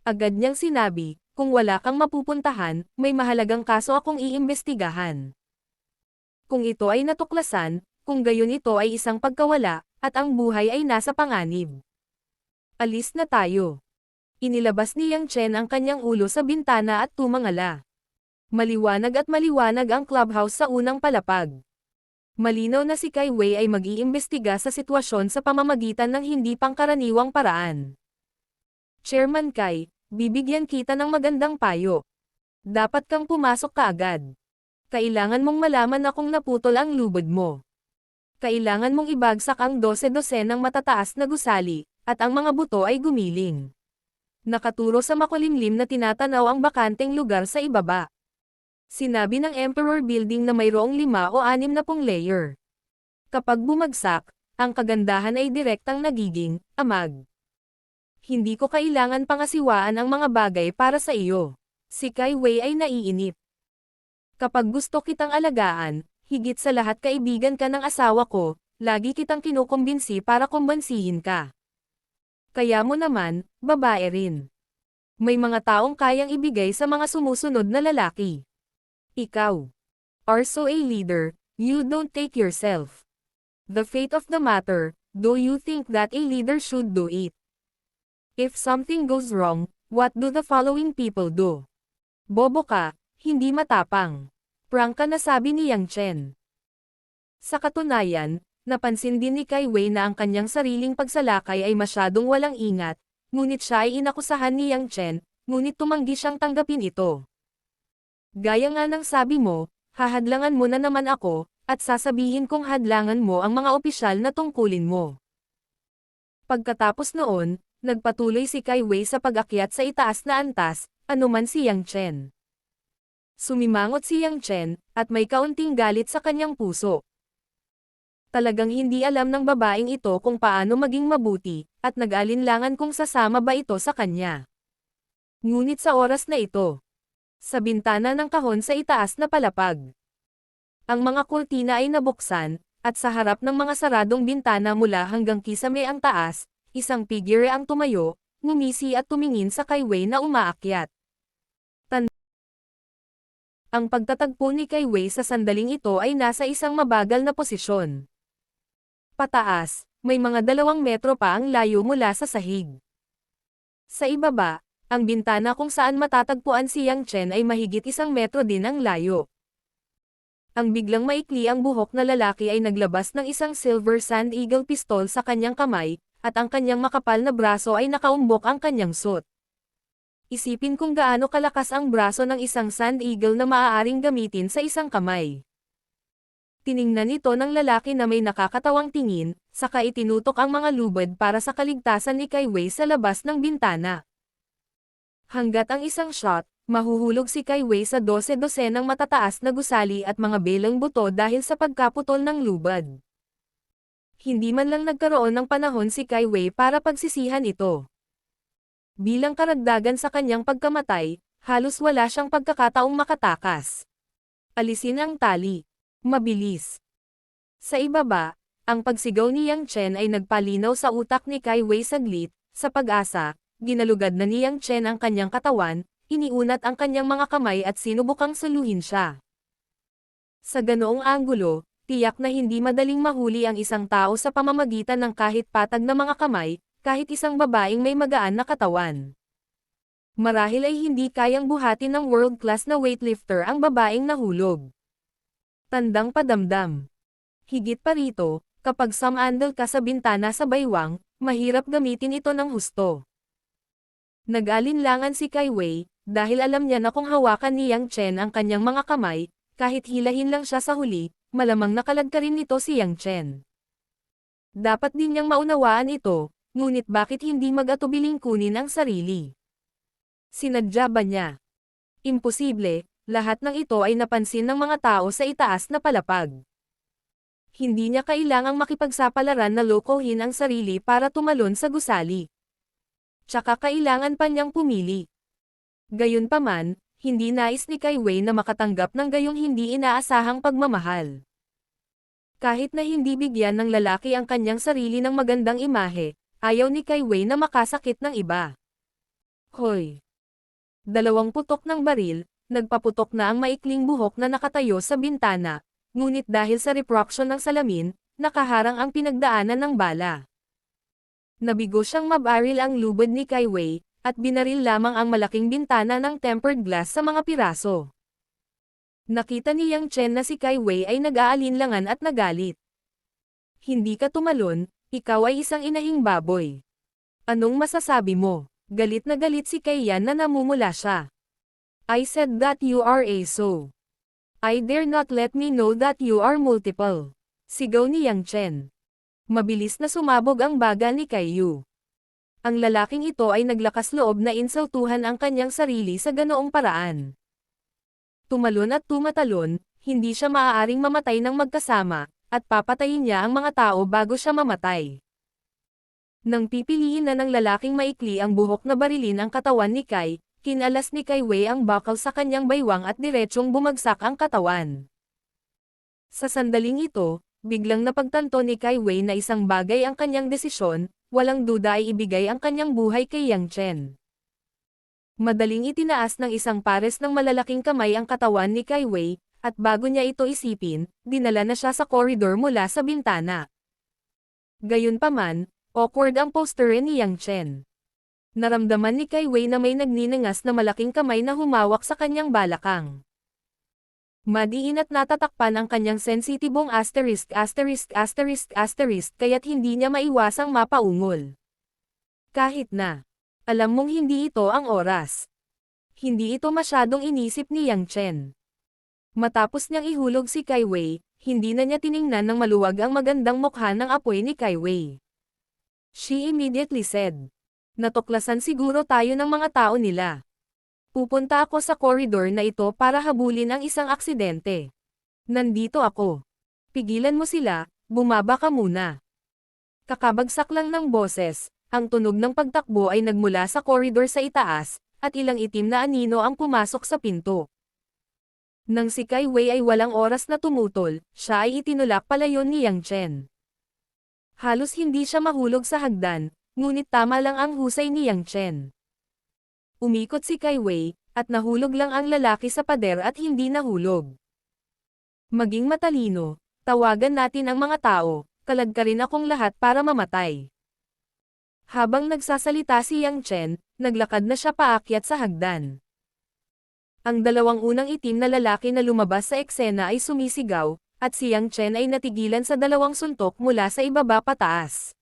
Agad niyang sinabi, kung wala kang mapupuntahan, may mahalagang kaso akong iimbestigahan. Kung ito ay natuklasan, kung gayon ito ay isang pagkawala, at ang buhay ay nasa panganib. Alis na tayo. Inilabas ni Yang Chen ang kanyang ulo sa bintana at tumangala. Maliwanag ang clubhouse sa unang palapag. Malinaw na si Kai Wei ay mag-iimbestiga sa sitwasyon sa pamamagitan ng hindi pangkaraniwang paraan. Chairman Kai, bibigyan kita ng magandang payo. Dapat kang pumasok kaagad. Kailangan mong malaman na kung naputol ang lubid mo. Kailangan mong ibagsak ang 12 ng matataas na gusali, at ang mga buto ay gumiling. Nakaturo sa makulimlim na tinatanaw ang bakanteng lugar sa ibaba. Sinabi ng Emperor Building na mayroong 5 o 6 na pong layer. Kapag bumagsak, ang kagandahan ay direktang nagiging amag. Hindi ko kailangan pangasiwaan ang mga bagay para sa iyo. Si Kai Wei ay naiinip. Kapag gusto kitang alagaan, higit sa lahat kaibigan ka ng asawa ko, lagi kitang kinukumbinsi para kumbansihin ka. Kaya mo naman, babae rin. May mga taong kayang ibigay sa mga sumusunod na lalaki. Ikaw are so a leader, you don't take yourself. The fate of the matter, do you think that a leader should do it? If something goes wrong, what do the following people do? Bobo ka, hindi matapang. Prangka na sabi ni Yang Chen. Sa katunayan, napansin din ni Kai Wei na ang kanyang sariling pagsalakay ay masyadong walang ingat, ngunit siya ay inakusahan ni Yang Chen, ngunit tumanggi siyang tanggapin ito. Gaya nga ng sabi mo, hahadlangan mo na naman ako, at sasabihin kong hadlangan mo ang mga opisyal na tungkulin mo. Pagkatapos noon, nagpatuloy si Kai Wei sa pag-akyat sa itaas na antas, anuman si Yang Chen. Sumimangot si Yang Chen, at may kaunting galit sa kanyang puso. Talagang hindi alam ng babaeng ito kung paano maging mabuti, at nag-alinlangan kung sasama ba ito sa kanya. Ngunit sa oras na ito, sa bintana ng kahon sa itaas na palapag, ang mga kurtina ay nabuksan, at sa harap ng mga saradong bintana mula hanggang kisame ang taas, isang figure ang tumayo, ngumisi at tumingin sa Kai Wei na umaakyat. Ang pagtatagpo ni Kai Wei sa sandaling ito ay nasa isang mabagal na posisyon. Pataas, may mga 2 metro pa ang layo mula sa sahig. Sa ibaba, ang bintana kung saan matatagpuan si Yang Chen ay mahigit 1 metro din ang layo. Ang biglang maikli ang buhok na lalaki ay naglabas ng isang silver Sand Eagle pistol sa kanyang kamay, at ang kanyang makapal na braso ay nakaumbok ang kanyang suit. Isipin kung gaano kalakas ang braso ng isang Sand Eagle na maaaring gamitin sa isang kamay. Tiningnan ito ng lalaki na may nakakatawang tingin, saka itinutok ang mga lubid para sa kaligtasan ni Kai Wei sa labas ng bintana. Hanggat ang isang shot, mahuhulog si Kai Wei sa 12 ng matataas na gusali at mga belang buto dahil sa pagkaputol ng lubad. Hindi man lang nagkaroon ng panahon si Kai Wei para pagsisihan ito. Bilang karagdagan sa kanyang pagkamatay, halos wala siyang pagkakataong makatakas. Alisin ang tali. Mabilis. Sa ibaba, ang pagsigaw ni Yang Chen ay nagpalinaw sa utak ni Kai Wei saglit, sa pag-asa, ginalugad na ni Yang Chen ang kanyang katawan, iniunat ang kanyang mga kamay at sinubukang suluhin siya. Sa ganoong anggulo, tiyak na hindi madaling mahuli ang isang tao sa pamamagitan ng kahit patag na mga kamay, kahit isang babaeng may magaan na katawan. Marahil ay hindi kayang buhatin ng world-class na weightlifter ang babaeng nahulog. Tandang padamdam. Higit pa rito, Kapag sumandal ka sa bintana sa baywang, mahirap gamitin ito ng husto. Nag-alinlangan si Kai Wei, dahil alam niya na kung hawakan ni Yang Chen ang kanyang mga kamay, kahit hilahin lang siya sa huli, malamang nakaladka rin nito si Yang Chen. Dapat din niyang maunawaan ito, ngunit bakit hindi mag-atubiling kunin ang sarili? Sinadya ba niya? Imposible, lahat ng ito ay napansin ng mga tao sa itaas na palapag. Hindi niya kailangang makipagsapalaran na lokohin ang sarili para tumalon sa gusali. Tsaka kailangan pa niyang pumili. Gayunpaman, hindi nais ni Kai Wei na makatanggap ng gayong hindi inaasahang pagmamahal. Kahit na hindi bigyan ng lalaki ang kanyang sarili ng magandang imahe, ayaw ni Kai Wei na makasakit ng iba. Hoy! 2 putok ng baril, nagpaputok na ang maikling buhok na nakatayo sa bintana, ngunit dahil sa refraction ng salamin, nakaharang ang pinagdaanan ng bala. Nabigo siyang mabaril ang lubid ni Kai Wei, at binaril lamang ang malaking bintana ng tempered glass sa mga piraso. Nakita ni Yang Chen na si Kai Wei ay nag-aalinlangan at nagalit. Hindi ka tumalon, ikaw ay isang inahing baboy. Anong masasabi mo? Galit na galit si Kai Yan na namumula siya. I said that you are a so. I dare not let me know that you are multiple. Sigaw ni Yang Chen. Mabilis na sumabog ang baga ni Kai Yu. Ang lalaking ito ay naglakas loob na insultuhan ang kanyang sarili sa ganoong paraan. Tumalon at tumatalon, hindi siya maaaring mamatay ng magkasama, at papatayin niya ang mga tao bago siya mamatay. Nang pipiliin na ng lalaking maikli ang buhok na barilin ang katawan ni Kai, kinalas ni Kai Wei ang bakal sa kanyang baywang at diretsyong bumagsak ang katawan. Sa sandaling ito, biglang napagtanto ni Kai Wei na isang bagay ang kanyang desisyon, walang duda ay ibigay ang kanyang buhay kay Yang Chen. Madaling itinaas ng isang pares ng malalaking kamay ang katawan ni Kai Wei, at bago niya ito isipin, dinala na siya sa koridor mula sa bintana. Gayunpaman, awkward ang posture ni Yang Chen. Naramdaman ni Kai Wei na may nagninangas na malaking kamay na humawak sa kanyang balakang. Madiin at natatakpan ang kanyang sensitibong ****** kaya't hindi niya maiwasang mapaungol. Kahit na, alam mong hindi ito ang oras. Hindi ito masyadong inisip ni Yang Chen. Matapos niyang ihulog si Kai Wei, hindi na niya tiningnan ng maluwag ang magandang mukha ng apoy ni Kai Wei. She immediately said, "Natuklasan siguro tayo ng mga tao nila. Pupunta ako sa koridor na ito para habulin ang isang aksidente. Nandito ako. Pigilan mo sila, bumaba ka muna." Kakabagsak lang ng boses, ang tunog ng pagtakbo ay nagmula sa koridor sa itaas, at ilang itim na anino ang pumasok sa pinto. Nang si Kai Wei ay walang oras na tumutol, siya ay itinulak palayon ni Yang Chen. Halos hindi siya mahulog sa hagdan, ngunit tama lang ang husay ni Yang Chen. Umikot si Kai Wei, at nahulog lang ang lalaki sa pader at hindi nahulog. Maging matalino, tawagan natin ang mga tao, kalagkarin akong lahat para mamatay. Habang nagsasalita si Yang Chen, naglakad na siya paakyat sa hagdan. Ang 2 unang itim na lalaki na lumabas sa eksena ay sumisigaw, at si Yang Chen ay natigilan sa 2 suntok mula sa ibaba pataas.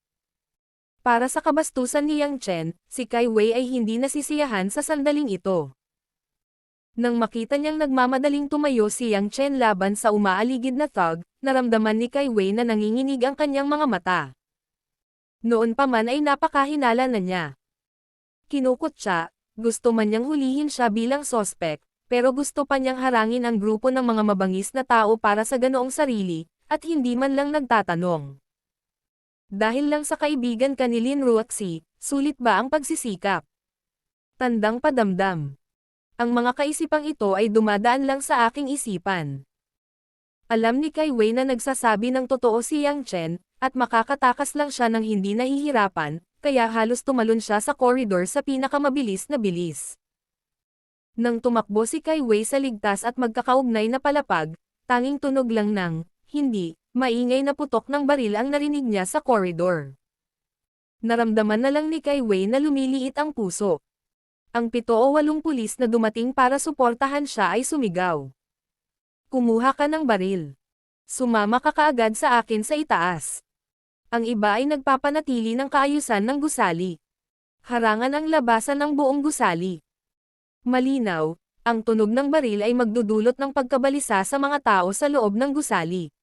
Para sa kabastusan ni Yang Chen, si Kai Wei ay hindi nasisiyahan sa sandaling ito. Nang makita niyang nagmamadaling tumayo si Yang Chen laban sa umaaligid na thug, naramdaman ni Kai Wei na nanginginig ang kanyang mga mata. Noon pa man ay napakahinala na niya. Kinukot siya, gusto man niyang hulihin siya bilang sospek, pero gusto pa niyang harangin ang grupo ng mga mabangis na tao para sa ganoong sarili, at hindi man lang nagtatanong. Dahil lang sa kaibigan ka ni Lin Ruoxi, sulit ba ang pagsisikap? Tandang padamdam. Ang mga kaisipang ito ay dumadaan lang sa aking isipan. Alam ni Kai Wei na nagsasabi ng totoo si Yang Chen, at makakatakas lang siya ng hindi nahihirapan, kaya halos tumalon siya sa koridor sa pinakamabilis na bilis. Nang tumakbo si Kai Wei sa ligtas at magkakaugnay na palapag, tanging tunog lang ng, hindi, maingay na putok ng baril ang narinig niya sa koridor. Naramdaman na lang ni Kai Wei na lumiliit ang puso. Ang 7 o 8 pulis na dumating para suportahan siya ay sumigaw. Kumuha ka ng baril. Sumama ka kaagad sa akin sa itaas. Ang iba ay nagpapanatili ng kaayusan ng gusali. Harangan ang labasan ng buong gusali. Malinaw, ang tunog ng baril ay magdudulot ng pagkabalisa sa mga tao sa loob ng gusali.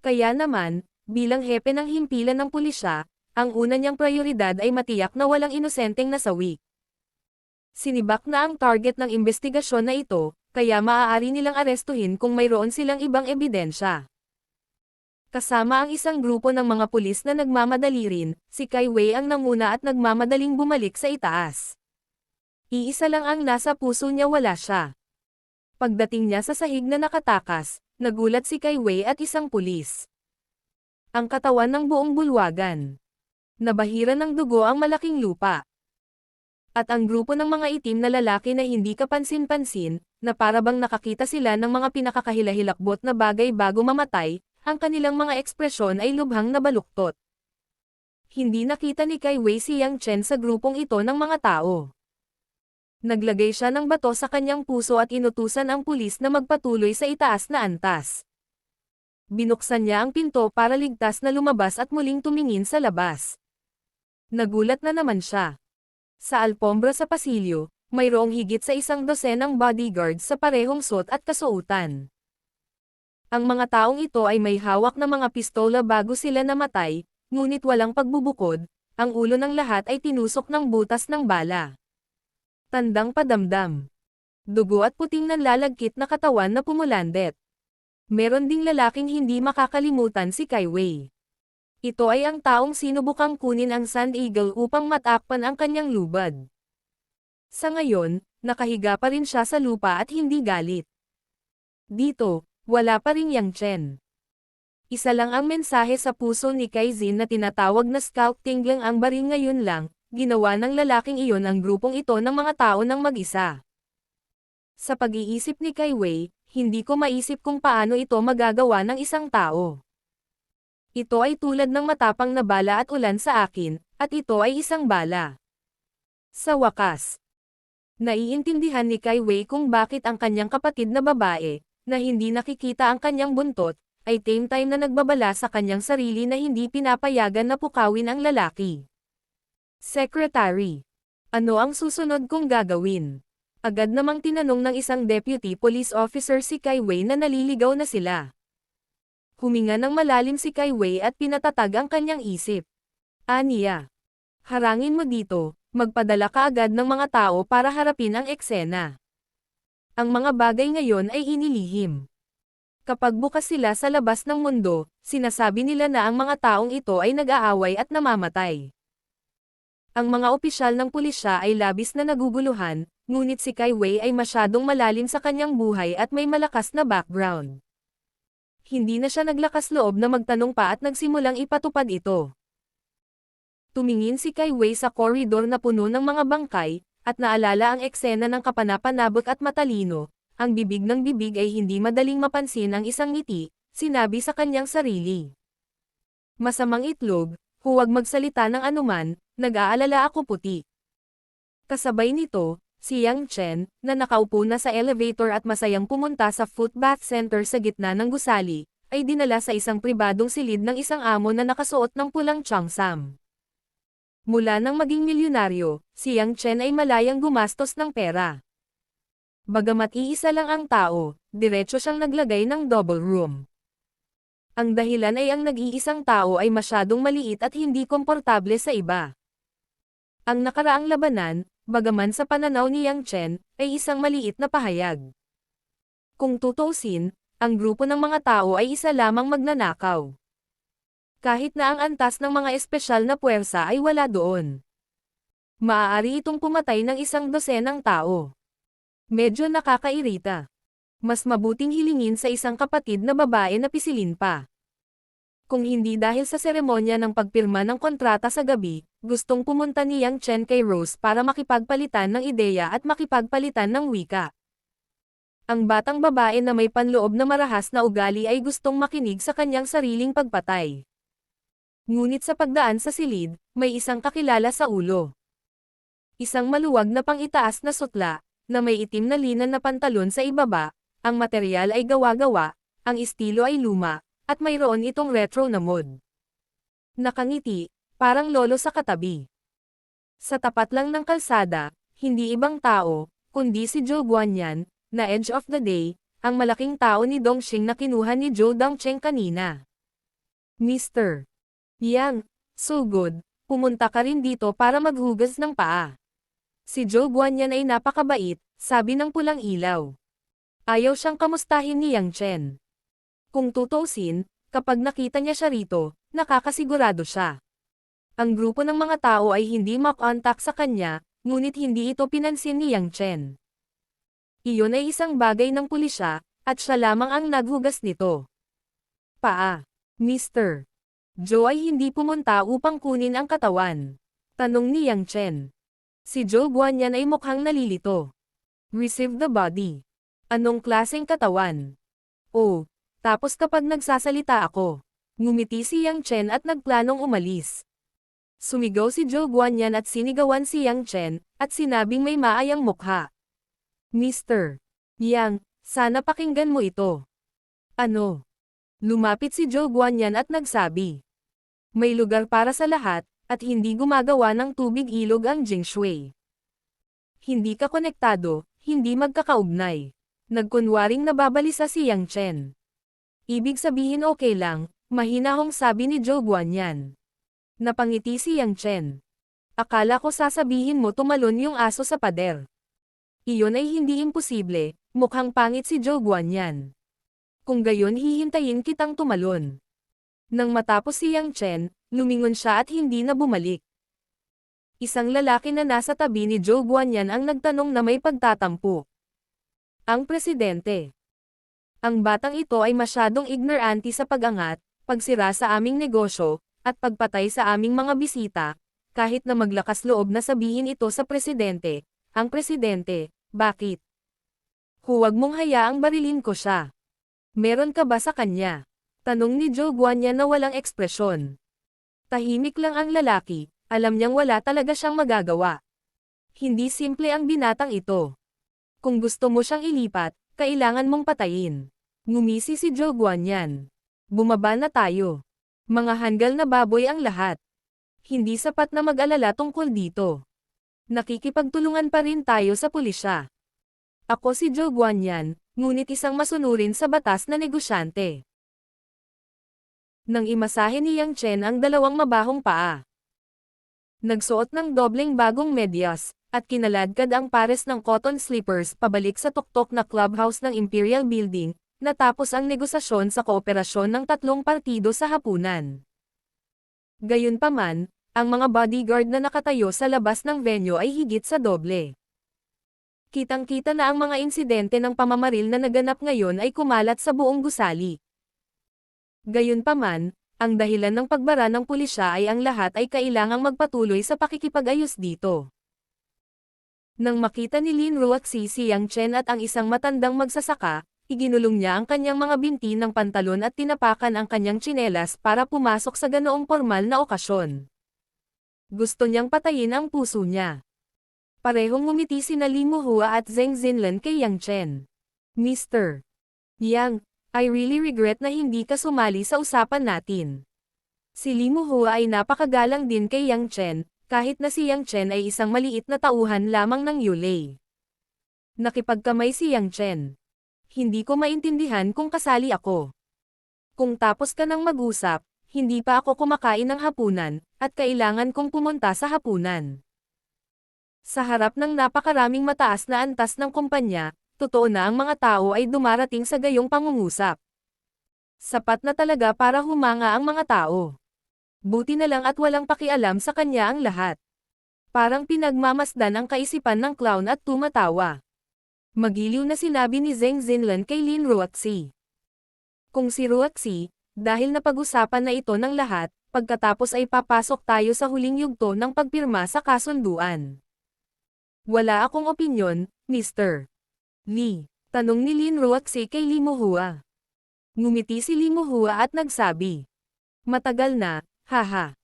Kaya naman, bilang hepe ng himpilan ng pulisya, ang una niyang prioridad ay matiyak na walang inosenteng nasawi. Sinibak na ang target ng investigasyon na ito, kaya maaari nilang arestuhin kung mayroon silang ibang ebidensya. Kasama ang isang grupo ng mga pulis na nagmamadali rin, si Kai Wei ang nanguna at nagmamadaling bumalik sa itaas. Iisa lang ang nasa puso niya, wala siya. Pagdating niya sa sahig na nakatakas, nagulat si Kai Wei at isang pulis. Ang katawan ng buong bulwagan. Nabahira ng dugo ang malaking lupa. At ang grupo ng mga itim na lalaki na hindi kapansin-pansin, na parabang nakakita sila ng mga pinakakahilahilakbot na bagay bago mamatay, ang kanilang mga ekspresyon ay lubhang nabaluktot. Hindi nakita ni Kai Wei si Yang Chen sa grupong ito ng mga tao. Naglagay siya ng bato sa kanyang puso at inutusan ang pulis na magpatuloy sa itaas na antas. Binuksan niya ang pinto para ligtas na lumabas at muling tumingin sa labas. Nagulat na naman siya. Sa alpombra sa pasilyo, mayroong higit sa 100 bodyguards sa parehong suot at kasuotan. Ang mga taong ito ay may hawak na mga pistola bago sila namatay, ngunit walang pagbubukod, ang ulo ng lahat ay tinusok ng butas ng bala. Tandang padamdam. Dugo at puting nanlalagkit na katawan na pumulandet. Meron ding lalaking hindi makakalimutan, si Kai Wei. Ito ay ang taong sinubukang kunin ang Sand Eagle upang matakpan ang kanyang lubad. Sa ngayon, nakahiga pa rin siya sa lupa at hindi galit. Dito, wala pa ring Yang Chen. Isa lang ang mensahe sa puso ni Kai Zin na tinatawag na scalp tingling ang baril ngayon lang, ginawa ng lalaking iyon ang grupong ito ng mga tao ng mag-isa. Sa pag-iisip ni Kai Wei, hindi ko maisip kung paano ito magagawa ng isang tao. Ito ay tulad ng matapang na bala at ulan sa akin, at ito ay isang bala. Sa wakas, naiintindihan ni Kai Wei kung bakit ang kanyang kapatid na babae, na hindi nakikita ang kanyang buntot, ay same time na nagbabala sa kanyang sarili na hindi pinapayagan na pukawin ang lalaki. Secretary, ano ang susunod kong gagawin? Agad namang tinanong ng isang deputy police officer si Kai Wei na naliligaw na sila. Huminga ng malalim si Kai Wei at pinatatag ang kanyang isip. Aniya, harangin mo dito, magpadala ka agad ng mga tao para harapin ang eksena. Ang mga bagay ngayon ay inilihim. Kapag bukas sila sa labas ng mundo, sinasabi nila na ang mga taong ito ay nag-aaway at namamatay. Ang mga opisyal ng pulisya ay labis na naguguluhan, ngunit si Kai Wei ay masyadong malalim sa kanyang buhay at may malakas na background. Hindi na siya naglakas loob na magtanong pa at nagsimulang ipatupad ito. Tumingin si Kai Wei sa koridor na puno ng mga bangkay, at naalala ang eksena ng kapanapanabot at matalino, ang bibig ng bibig ay hindi madaling mapansin ang isang ngiti, sinabi sa kanyang sarili. Masamang itlog, huwag magsalita ng anuman, nag-aalala ako puti. Kasabay nito, si Yang Chen, na nakaupo na sa elevator at masayang pumunta sa foot bath center sa gitna ng gusali, ay dinala sa isang pribadong silid ng isang amo na nakasuot ng pulang cheongsam. Mula nang maging milyonaryo, si Yang Chen ay malayang gumastos ng pera. Bagamat iisa lang ang tao, diretso siyang naglagay ng double room. Ang dahilan ay ang nag-iisang tao ay masyadong maliit at hindi komportable sa iba. Ang nakaraang labanan, bagaman sa pananaw ni Yang Chen, ay isang maliit na pahayag. Kung tutuusin, ang grupo ng mga tao ay isa lamang magnanakaw. Kahit na ang antas ng mga espesyal na puwersa ay wala doon. Maaari itong pumatay ng 100 tao. Medyo nakakairita. Mas mabuting hilingin sa isang kapatid na babae na pisilin pa. Kung hindi dahil sa seremonya ng pagpirma ng kontrata sa gabi, gustong pumunta ni Yang Chen kay Rose para makipagpalitan ng ideya at makipagpalitan ng wika. Ang batang babae na may panloob na marahas na ugali ay gustong makinig sa kanyang sariling pagpatay. Ngunit sa pagdaan sa silid, may isang kakilala sa ulo. Isang maluwag na pang-itaas na sutla, na may itim na linan na pantalon sa ibaba, ang material ay gawa-gawa, ang estilo ay luma, at mayroon itong retro na mod. Nakangiti, parang lolo sa katabi. Sa tapat lang ng kalsada, hindi ibang tao, kundi si Zhou Guanyan, na edge of the day, ang malaking tao ni Dongxing na kinuha ni Zhou Dongcheng kanina. Mr. Yang, so good, pumunta ka rin dito para maghugas ng paa. Si Zhou Guanyan ay napakabait, sabi ng pulang ilaw. Ayaw siyang kamustahin ni Yang Chen. Kung tutuusin, kapag nakita niya siya rito, nakakasigurado siya. Ang grupo ng mga tao ay hindi makontak sa kanya, ngunit hindi ito pinansin ni Yang Chen. Iyon ay isang bagay ng pulisya, at siya lamang ang naghugas nito. Paa. Mr. Zhou ay hindi pumunta upang kunin ang katawan. Tanong ni Yang Chen. Si Zhou Guanyan ay mukhang nalilito. Receive the body. Anong klaseng katawan? Oh, tapos kapag nagsasalita ako. Ngumiti si Yang Chen at nagplanong umalis. Sumigaw si Zhou Guanyan at sinigawan si Yang Chen, at sinabing may maayang mukha. Mr. Yang, sana pakinggan mo ito. Ano? Lumapit si Zhou Guanyan at nagsabi. May lugar para sa lahat, at hindi gumagawa ng tubig ilog ang Jingshui. Hindi ka konektado, hindi magkakaugnay. Nagkunwaring nababalisa si Yang Chen. Ibig sabihin okay lang, mahinahong sabi ni Zhou Guanyan. Napangiti si Yang Chen. Akala ko sasabihin mo tumalon yung aso sa pader. Iyon ay hindi imposible, mukhang pangit si Zhou Guanyan. Kung gayon hihintayin kitang tumalon. Nang matapos si Yang Chen, lumingon siya at hindi na bumalik. Isang lalaki na nasa tabi ni Zhou Guanyan ang nagtanong na may pagtatampo. Ang presidente. Ang batang ito ay masyadong ignorante sa pag-angat, pagsira sa aming negosyo, at pagpatay sa aming mga bisita, kahit na maglakas loob na sabihin ito sa presidente. Ang presidente, bakit? Huwag mong hayaang barilin ko siya. Meron ka ba sa kanya? Tanong ni Zhou Guanyan na walang ekspresyon. Tahimik lang ang lalaki, alam niyang wala talaga siyang magagawa. Hindi simple ang binatang ito. Kung gusto mo siyang ilipat, kailangan mong patayin. Ngumisi si Zhou Guanyan. Bumaba na tayo. Mga hanggal na baboy ang lahat. Hindi sapat na mag-alala tungkol dito. Nakikipagtulungan pa rin tayo sa pulisya. Ako si Zhou Guanyan, ngunit isang masunurin sa batas na negosyante. Nang imasahe ni Yang Chen ang dalawang mabahong paa. Nagsuot ng dobleng bagong medyas, at kinaladkad ang pares ng cotton slippers pabalik sa tuktok na clubhouse ng Imperial Building, natapos ang negosasyon sa kooperasyon ng tatlong partido sa hapunan. Gayunpaman, ang mga bodyguard na nakatayo sa labas ng venue ay higit sa doble. Kitang-kita na ang mga insidente ng pamamaril na naganap ngayon ay kumalat sa buong gusali. Gayunpaman, ang dahilan ng pagbara ng pulisya ay ang lahat ay kailangang magpatuloy sa pakikipag-ayos dito. Nang makita ni Lin Ruoxi si Yang Chen at ang isang matandang magsasaka, iginulong niya ang kanyang mga binti ng pantalon at tinapakan ang kanyang tsinelas para pumasok sa ganoong formal na okasyon. Gusto niyang patayin ang puso niya. Parehong ngumiti sina Li Muhua at Zheng Xinlan kay Yang Chen. Mr. Yang, I really regret na hindi ka sumali sa usapan natin. Si Li Muhua ay napakagalang din kay Yang Chen, kahit na si Yang Chen ay isang maliit na tauhan lamang ng Yulei. Nakipagkamay si Yang Chen. Hindi ko maintindihan kung kasali ako. Kung tapos ka nang mag-usap, hindi pa ako kumakain ng hapunan, at kailangan kong pumunta sa hapunan. Sa harap ng napakaraming mataas na antas ng kumpanya, totoo na ang mga tao ay dumarating sa gayong pangungusap. Sapat na talaga para humanga ang mga tao. Buti na lang at walang pakialam sa kanya ang lahat. Parang pinagmamasdan ang kaisipan ng clown at tumatawa. Magiliw na sinabi ni Zheng Xinlan kay Lin Ruoxi. Kung si Ruoxi, dahil napag-usapan na ito ng lahat, pagkatapos ay papasok tayo sa huling yugto ng pagpirma sa kasunduan. Wala akong opinyon, Mr. Li, tanong ni Lin Ruoxi kay Li Muhua. Ngumiti si Li Muhua at nagsabi. Matagal na, haha.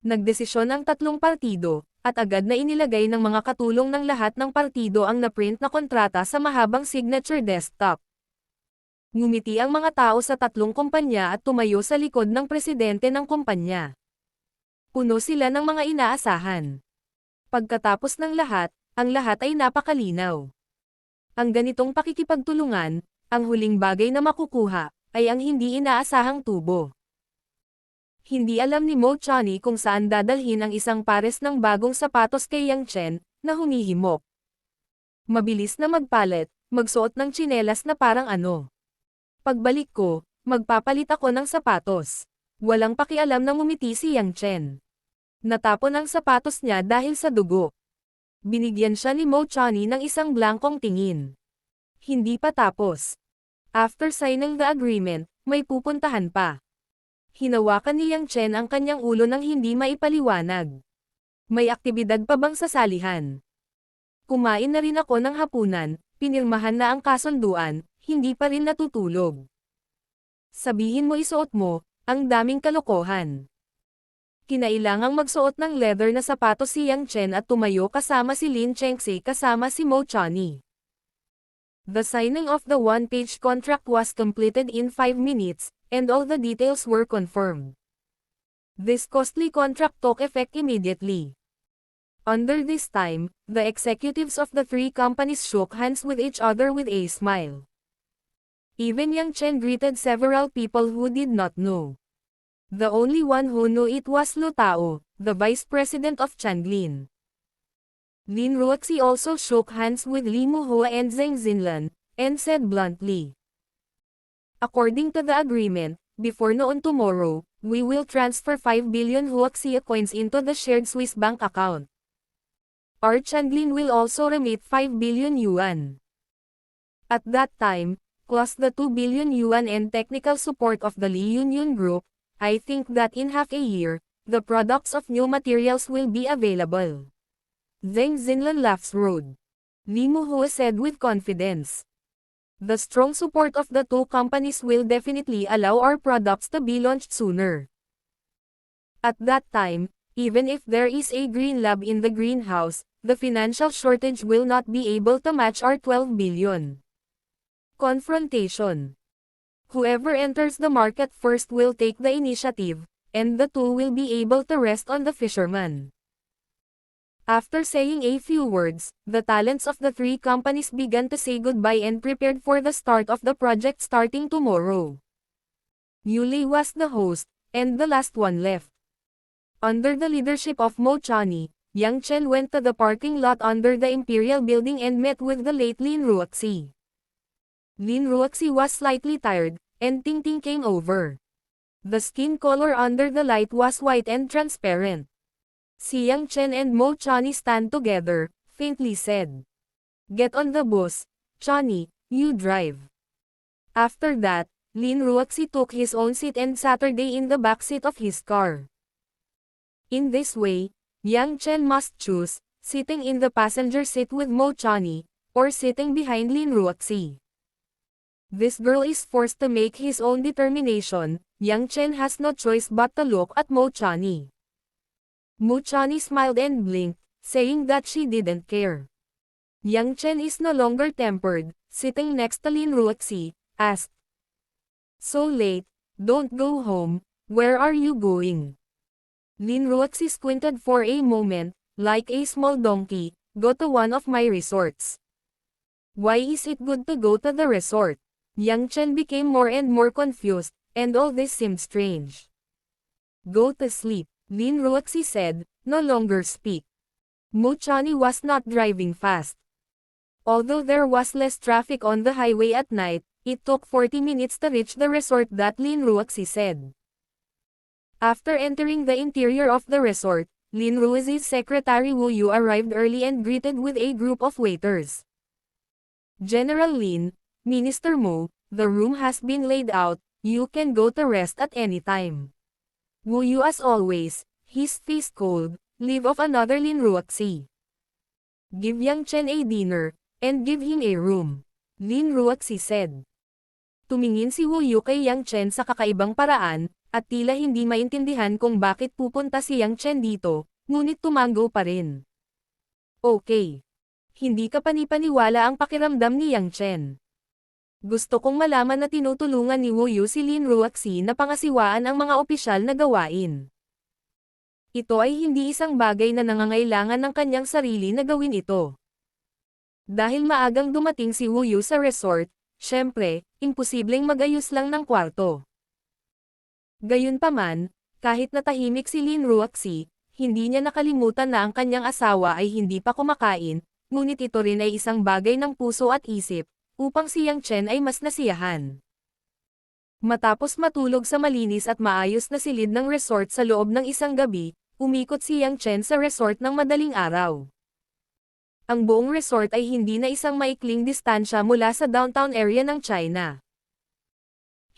Nagdesisyon ang tatlong partido, at agad na inilagay ng mga katulong ng lahat ng partido ang na-print na kontrata sa mahabang signature desktop. Ngumiti ang mga tao sa tatlong kumpanya at tumayo sa likod ng presidente ng kumpanya. Puno sila ng mga inaasahan. Pagkatapos ng lahat, ang lahat ay napakalinaw. Ang ganitong pakikipagtulungan, ang huling bagay na makukuha, ay ang hindi inaasahang tubo. Hindi alam ni Mo Chani kung saan dadalhin ang isang pares ng bagong sapatos kay Yang Chen, na humihimok. Mabilis na magpalit, magsuot ng tsinelas na parang ano. Pagbalik ko, magpapalit ako ng sapatos. Walang pakialam na ngumiti si Yang Chen. Natapon ang sapatos niya dahil sa dugo. Binigyan siya ni Mo Chani ng isang blankong tingin. Hindi pa tapos. After signing the agreement, may pupuntahan pa. Hinawakan ni Yang Chen ang kanyang ulo nang hindi maipaliwanag. May aktibidad pa bang sa salihan? Kumain na rin ako ng hapunan, pinirmahan na ang kasunduan, hindi pa rin natutulog. Sabihin mo isuot mo, ang daming kalokohan. Kinailangang magsuot ng leather na sapatos si Yang Chen at tumayo kasama si Lin Chengxi kasama si Mo Chani. The signing of the one-page contract was completed in 5 minutes, and all the details were confirmed. This costly contract took effect immediately. Under this time, the executives of the three companies shook hands with each other with a smile. Even Yang Chen greeted several people who did not know. The only one who knew it was Lu Tao, the vice president of Changlin. Lin Ruoxi also shook hands with Li Muhua and Zheng Xinlan, and said bluntly, "According to the agreement, before noon tomorrow, we will transfer 5 billion Huaxia coins into the shared Swiss bank account. Our Changlin will also remit 5 billion yuan. At that time, plus the 2 billion yuan and technical support of the Li Yunyun Group, I think that in half a year, the products of new materials will be available." Zheng Xinlan laughs rude. Li Muhua said with confidence, "The strong support of the two companies will definitely allow our products to be launched sooner. At that time, even if there is a green lab in the greenhouse, the financial shortage will not be able to match our 12 billion. Confrontation. Whoever enters the market first will take the initiative, and the two will be able to rest on the fisherman." After saying a few words, the talents of the three companies began to say goodbye and prepared for the start of the project starting tomorrow. Yuli was the host, and the last one left. Under the leadership of Mo Chani, Yang Chen went to the parking lot under the Imperial Building and met with the late Lin Ruoxi. Lin Ruoxi was slightly tired, and Ting Ting came over. The skin color under the light was white and transparent. Si Yang Chen and Mo Chani stand together, faintly said, "Get on the bus, Chani, you drive." After that, Lin Ruoxi took his own seat and Saturday in the back seat of his car. In this way, Yang Chen must choose, sitting in the passenger seat with Mo Chani, or sitting behind Lin Ruoxi. This girl is forced to make his own determination. Yang Chen has no choice but to look at Mo Chani. Mo Chani smiled and blinked, saying that she didn't care. Yang Chen is no longer tempered, sitting next to Lin Ruoxi, asked, "So late, don't go home, where are you going?" Lin Ruoxi squinted for a moment, like a small donkey, "Go to one of my resorts." "Why is it good to go to the resort?" Yang Chen became more and more confused, and all this seemed strange. "Go to sleep," Lin Ruoxi said, "no longer speak." Mo Chani was not driving fast. Although there was less traffic on the highway at night, it took 40 minutes to reach the resort that Lin Ruoxi said. After entering the interior of the resort, Lin Ruoxi's secretary Wu Yu arrived early and greeted with a group of waiters. "General Lin, Minister Mo, the room has been laid out, you can go to rest at any time." Wu Yu as always, his face cold, leave of another Lin Ruoxi. "Give Yang Chen a dinner, and give him a room," Lin Ruoxi said. Tumingin si Wu Yu kay Yang Chen sa kakaibang paraan, at tila hindi maintindihan kung bakit pupunta si Yang Chen dito, ngunit tumango pa rin. "Okay. Hindi ka panipaniwala ang pakiramdam ni Yang Chen. Gusto kong malaman na tinutulungan ni Wu Yu si Lin Ruoxi na pangasiwaan ang mga opisyal na gawain. Ito ay hindi isang bagay na nangangailangan ng kanyang sarili na gawin ito. Dahil maagang dumating si Wu Yu sa resort, syempre, imposibleng mag-ayos lang ng kwarto. Gayunpaman, kahit natahimik si Lin Ruoxi, hindi niya nakalimutan na ang kanyang asawa ay hindi pa kumakain, ngunit ito rin ay isang bagay ng puso at isip, upang si Yang Chen ay mas nasiyahan. Matapos matulog sa malinis at maayos na silid ng resort sa loob ng isang gabi, umikot si Yang Chen sa resort ng madaling araw. Ang buong resort ay hindi na isang maikling distansya mula sa downtown area ng China.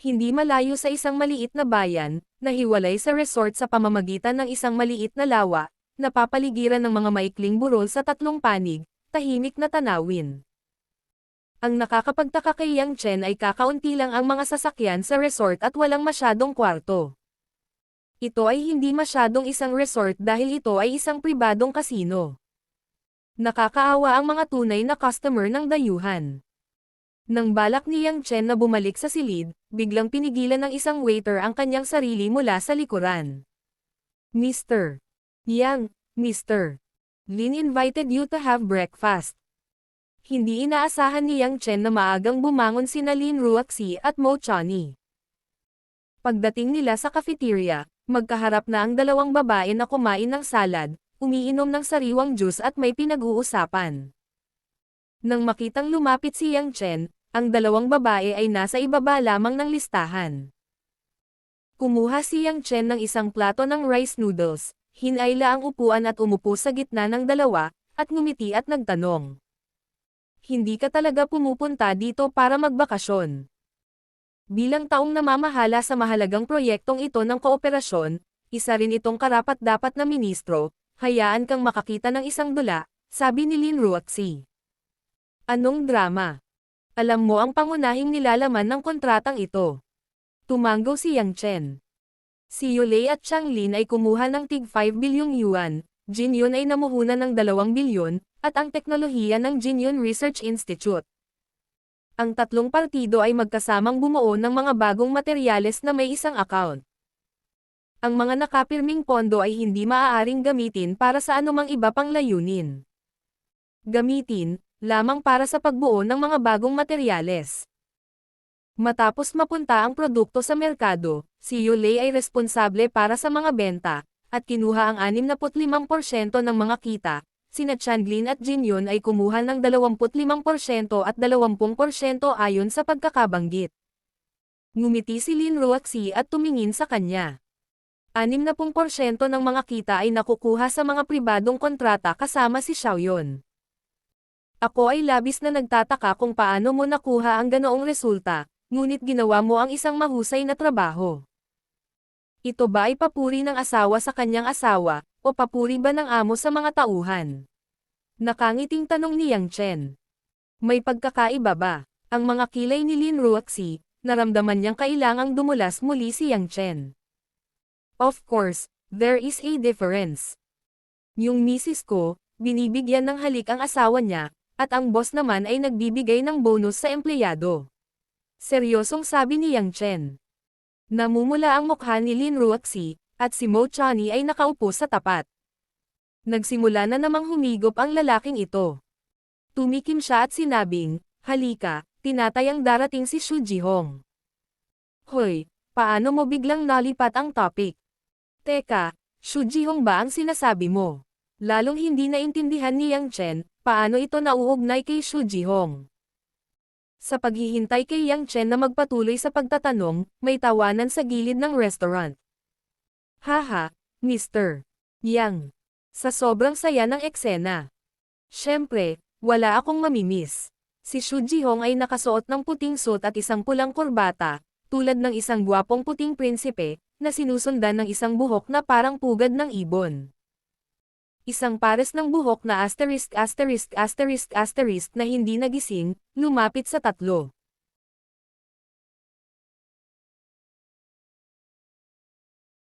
Hindi malayo sa isang maliit na bayan, nahiwalay sa resort sa pamamagitan ng isang maliit na lawa, napapaligiran ng mga maikling burol sa tatlong panig, tahimik na tanawin. Ang nakakapagtaka kay Yang Chen ay kakaunti lang ang mga sasakyan sa resort at walang masyadong kwarto. Ito ay hindi masyadong isang resort dahil ito ay isang pribadong kasino. Nakakaawa ang mga tunay na customer ng dayuhan. Nang balak ni Yang Chen na bumalik sa silid, biglang pinigilan ng isang waiter ang kanyang sarili mula sa likuran. Mr. Yang, Mr. Lin invited you to have breakfast. Hindi inaasahan ni Yang Chen na maagang bumangon sina Lin Ruoxi at Mo Chani. Pagdating nila sa cafeteria, magkaharap na ang dalawang babae na kumain ng salad, umiinom ng sariwang juice at may pinag-uusapan. Nang makitang lumapit si Yang Chen, ang dalawang babae ay nasa ibaba lamang ng listahan. Kumuha si Yang Chen ng isang plato ng rice noodles, hinayla ang upuan at umupo sa gitna ng dalawa, at ngumiti at nagtanong. Hindi ka talaga pumupunta dito para magbakasyon. Bilang taong namamahala sa mahalagang proyektong ito ng kooperasyon, isa rin itong karapat-dapat na ministro, hayaan kang makakita ng isang dula, sabi ni Lin Ruoxi. Anong drama? Alam mo ang pangunahing nilalaman ng kontratang ito. Tumanggo si Yang Chen. Si Yulei at Chang Lin ay kumuha ng tig 5 bilyong yuan, Jin Yun ay namuhunan ng 2 bilyon, at ang teknolohiya ng Jin Yun Research Institute. Ang tatlong partido ay magkasamang bumuo ng mga bagong materyales na may isang account. Ang mga nakapirming pondo ay hindi maaaring gamitin para sa anumang iba pang layunin. Gamitin, lamang para sa pagbuo ng mga bagong materyales. Matapos mapunta ang produkto sa merkado, si Yulei ay responsable para sa mga benta, at kinuha ang 65% ng mga kita. Sina Changlin at Jin Yun ay kumuha ng 25% at 20% ayon sa pagkakabanggit. Ngumiti si Lin Ruoxi at tumingin sa kanya. 60% ng mga kita ay nakukuha sa mga pribadong kontrata kasama si Xiaoyun. Ako ay labis na nagtataka kung paano mo nakuha ang ganoong resulta, ngunit ginawa mo ang isang mahusay na trabaho. Ito ba ay papuri ng asawa sa kanyang asawa, o papuri ba ng amo sa mga tauhan? Nakangiting tanong ni Yang Chen. May pagkakaiba ba? Ang mga kilay ni Lin Ruoxi, naramdaman niyang kailangang dumulas muli si Yang Chen. Of course, there is a difference. Yung misis ko, binibigyan ng halik ang asawa niya, at ang boss naman ay nagbibigay ng bonus sa empleyado. Seryosong sabi ni Yang Chen. Namumula ang mukha ni Lin Ruoxi, at si Mo Chani ay nakaupo sa tapat. Nagsimula na namang humigop ang lalaking ito. Tumikim siya at sinabing, halika, tinatayang darating si Xu Jihong. Hoy, paano mo biglang nalipat ang topic? Teka, Xu Jihong ba ang sinasabi mo? Lalong hindi naintindihan ni Yang Chen, paano ito nauugnay kay Xu Jihong. Sa paghihintay kay Yang Chen na magpatuloy sa pagtatanong, may tawanan sa gilid ng restaurant. Haha, Mr. Yang. Sa sobrang saya ng eksena. Siyempre, wala akong mamimiss. Si Xu Jihong ay nakasuot ng puting suit at isang pulang kurbata, tulad ng isang gwapong puting prinsipe, na sinusundan ng isang buhok na parang pugad ng ibon. Isang pares ng buhok na **** na hindi nagising, lumapit sa tatlo.